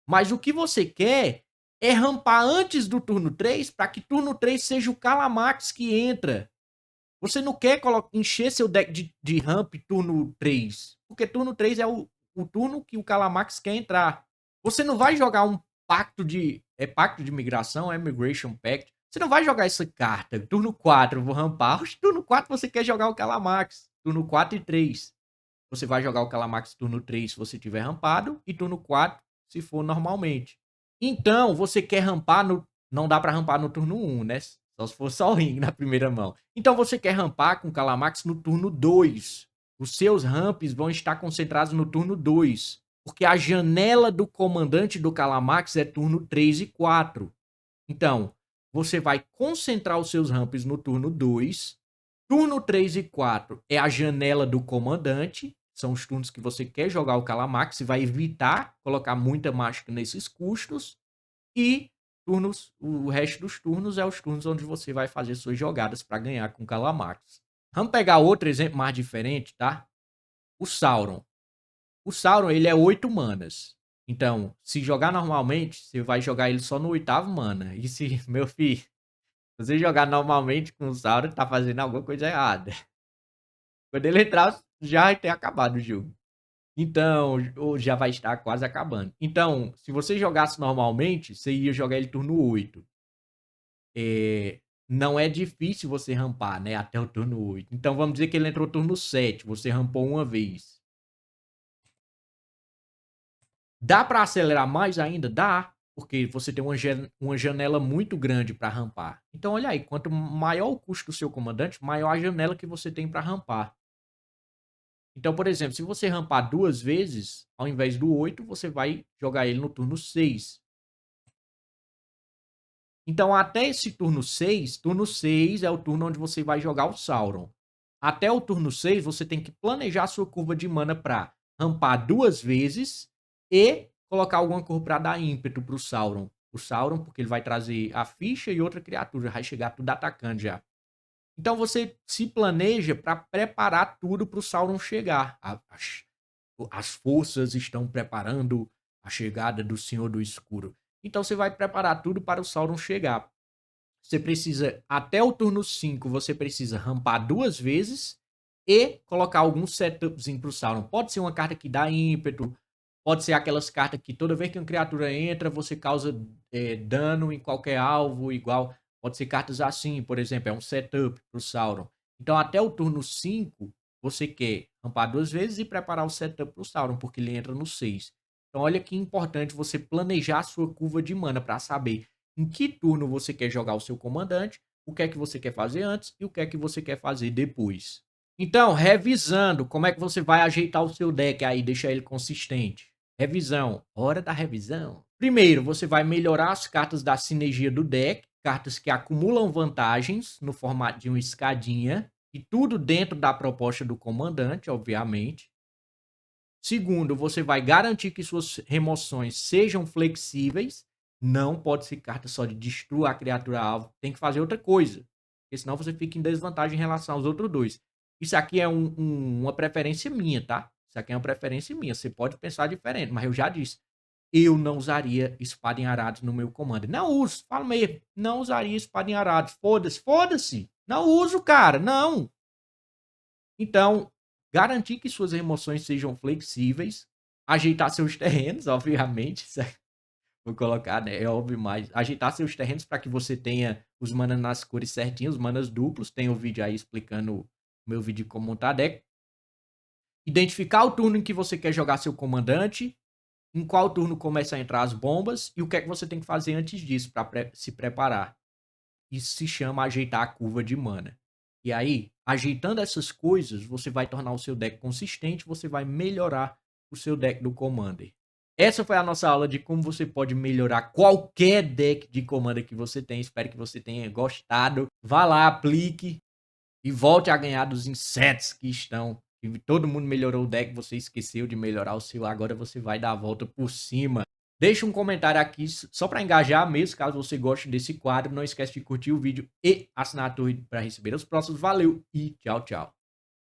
Mas o que você quer é rampar antes do turno 3 para que turno 3 seja o Calamax que entra. Você não quer encher seu deck de ramp turno 3, porque turno 3 é o turno que o Calamax quer entrar. Você não vai jogar um pacto de... É pacto de migração? É Migration Pact. Você não vai jogar essa carta. Turno 4 eu vou rampar. Turno 4 você quer jogar o Calamax. Turno 4 e 3. Você vai jogar o Calamax turno 3 se você tiver rampado. E turno 4 se for normalmente. Então, você quer rampar no... Não dá pra rampar no turno 1, né? Só se for só o ring na primeira mão. Então, você quer rampar com o Calamax no turno 2. Os seus ramps vão estar concentrados no turno 2. Porque a janela do comandante do Calamax é turno 3 e 4. Então, você vai concentrar os seus ramps no turno 2. Turno 3 e 4 é a janela do comandante. São os turnos que você quer jogar o Calamax e vai evitar colocar muita mágica nesses custos. E o resto dos turnos é os turnos onde você vai fazer suas jogadas para ganhar com o Calamax. Vamos pegar outro exemplo mais diferente, tá? O Sauron. O Sauron, ele é 8 manas. Então, se jogar normalmente, você vai jogar ele só no 8º mana. E se, meu filho, você jogar normalmente com o Sauron, tá fazendo alguma coisa errada. Quando ele entrar, já vai ter acabado o jogo. Então, ou já vai estar quase acabando. Então, se você jogasse normalmente, você ia jogar ele turno 8. Não é difícil você rampar, né? Até o turno 8. Então, vamos dizer que ele entrou turno 7. Você rampou uma vez. Dá para acelerar mais ainda? Dá. Porque você tem uma janela muito grande para rampar. Então, olha aí. Quanto maior o custo do seu comandante, maior a janela que você tem para rampar. Então, por exemplo, se você rampar 2 vezes, ao invés do 8, você vai jogar ele no turno 6. Então, até esse turno 6 é o turno onde você vai jogar o Sauron. Até o turno 6, você tem que planejar sua curva de mana para rampar 2 vezes e colocar alguma cor para dar ímpeto pro Sauron. O Sauron, porque ele vai trazer a ficha e outra criatura, vai chegar tudo atacando já. Então você se planeja para preparar tudo para o Sauron chegar. As forças estão preparando a chegada do Senhor do Escuro. Então você vai preparar tudo para o Sauron chegar. Você precisa, até o turno 5, você precisa rampar 2 vezes e colocar algum setupzinho pro Sauron. Pode ser uma carta que dá ímpeto, pode ser aquelas cartas que toda vez que uma criatura entra, você causa dano em qualquer alvo, igual. Pode ser cartas assim, por exemplo, é um setup pro Sauron. Então, até o turno 5, você quer rampar 2 vezes e preparar o setup pro Sauron, porque ele entra no 6. Então, olha que importante você planejar a sua curva de mana para saber em que turno você quer jogar o seu comandante, o que é que você quer fazer antes e o que é que você quer fazer depois. Então, revisando, como é que você vai ajeitar o seu deck aí, deixar ele consistente? Revisão, hora da revisão. Primeiro, você vai melhorar as cartas da sinergia do deck, cartas que acumulam vantagens no formato de uma escadinha, e tudo dentro da proposta do comandante, obviamente. Segundo, você vai garantir que suas remoções sejam flexíveis. Não pode ser carta só de destruir a criatura alvo. Tem que fazer outra coisa. Porque senão você fica em desvantagem em relação aos outros dois. Isso aqui é uma preferência minha, tá? Isso aqui é uma preferência minha. Você pode pensar diferente, mas eu já disse. Eu não usaria espada em arados no meu comando. Não uso, falo mesmo. Não usaria espada em arados. Foda-se, foda-se. Não uso, cara. Não. Então, garantir que suas remoções sejam flexíveis, ajeitar seus terrenos, obviamente, vou colocar, né, é óbvio, mas ajeitar seus terrenos para que você tenha os manas nas cores certinhas, os manas duplos, tem o vídeo aí explicando o meu vídeo de como montar deck. Identificar o turno em que você quer jogar seu comandante, em qual turno começa a entrar as bombas e o que é que você tem que fazer antes disso para se preparar. Isso se chama ajeitar a curva de mana. E aí, ajeitando essas coisas, você vai tornar o seu deck consistente, você vai melhorar o seu deck do Commander. Essa foi a nossa aula de como você pode melhorar qualquer deck de Commander que você tem. Espero que você tenha gostado. Vá lá, aplique e volte a ganhar dos insetos que estão. E todo mundo melhorou o deck, você esqueceu de melhorar o seu, agora você vai dar a volta por cima. Deixa um comentário aqui só para engajar mesmo, caso você goste desse quadro. Não esquece de curtir o vídeo e assinar a torre para receber os próximos. Valeu e tchau, tchau.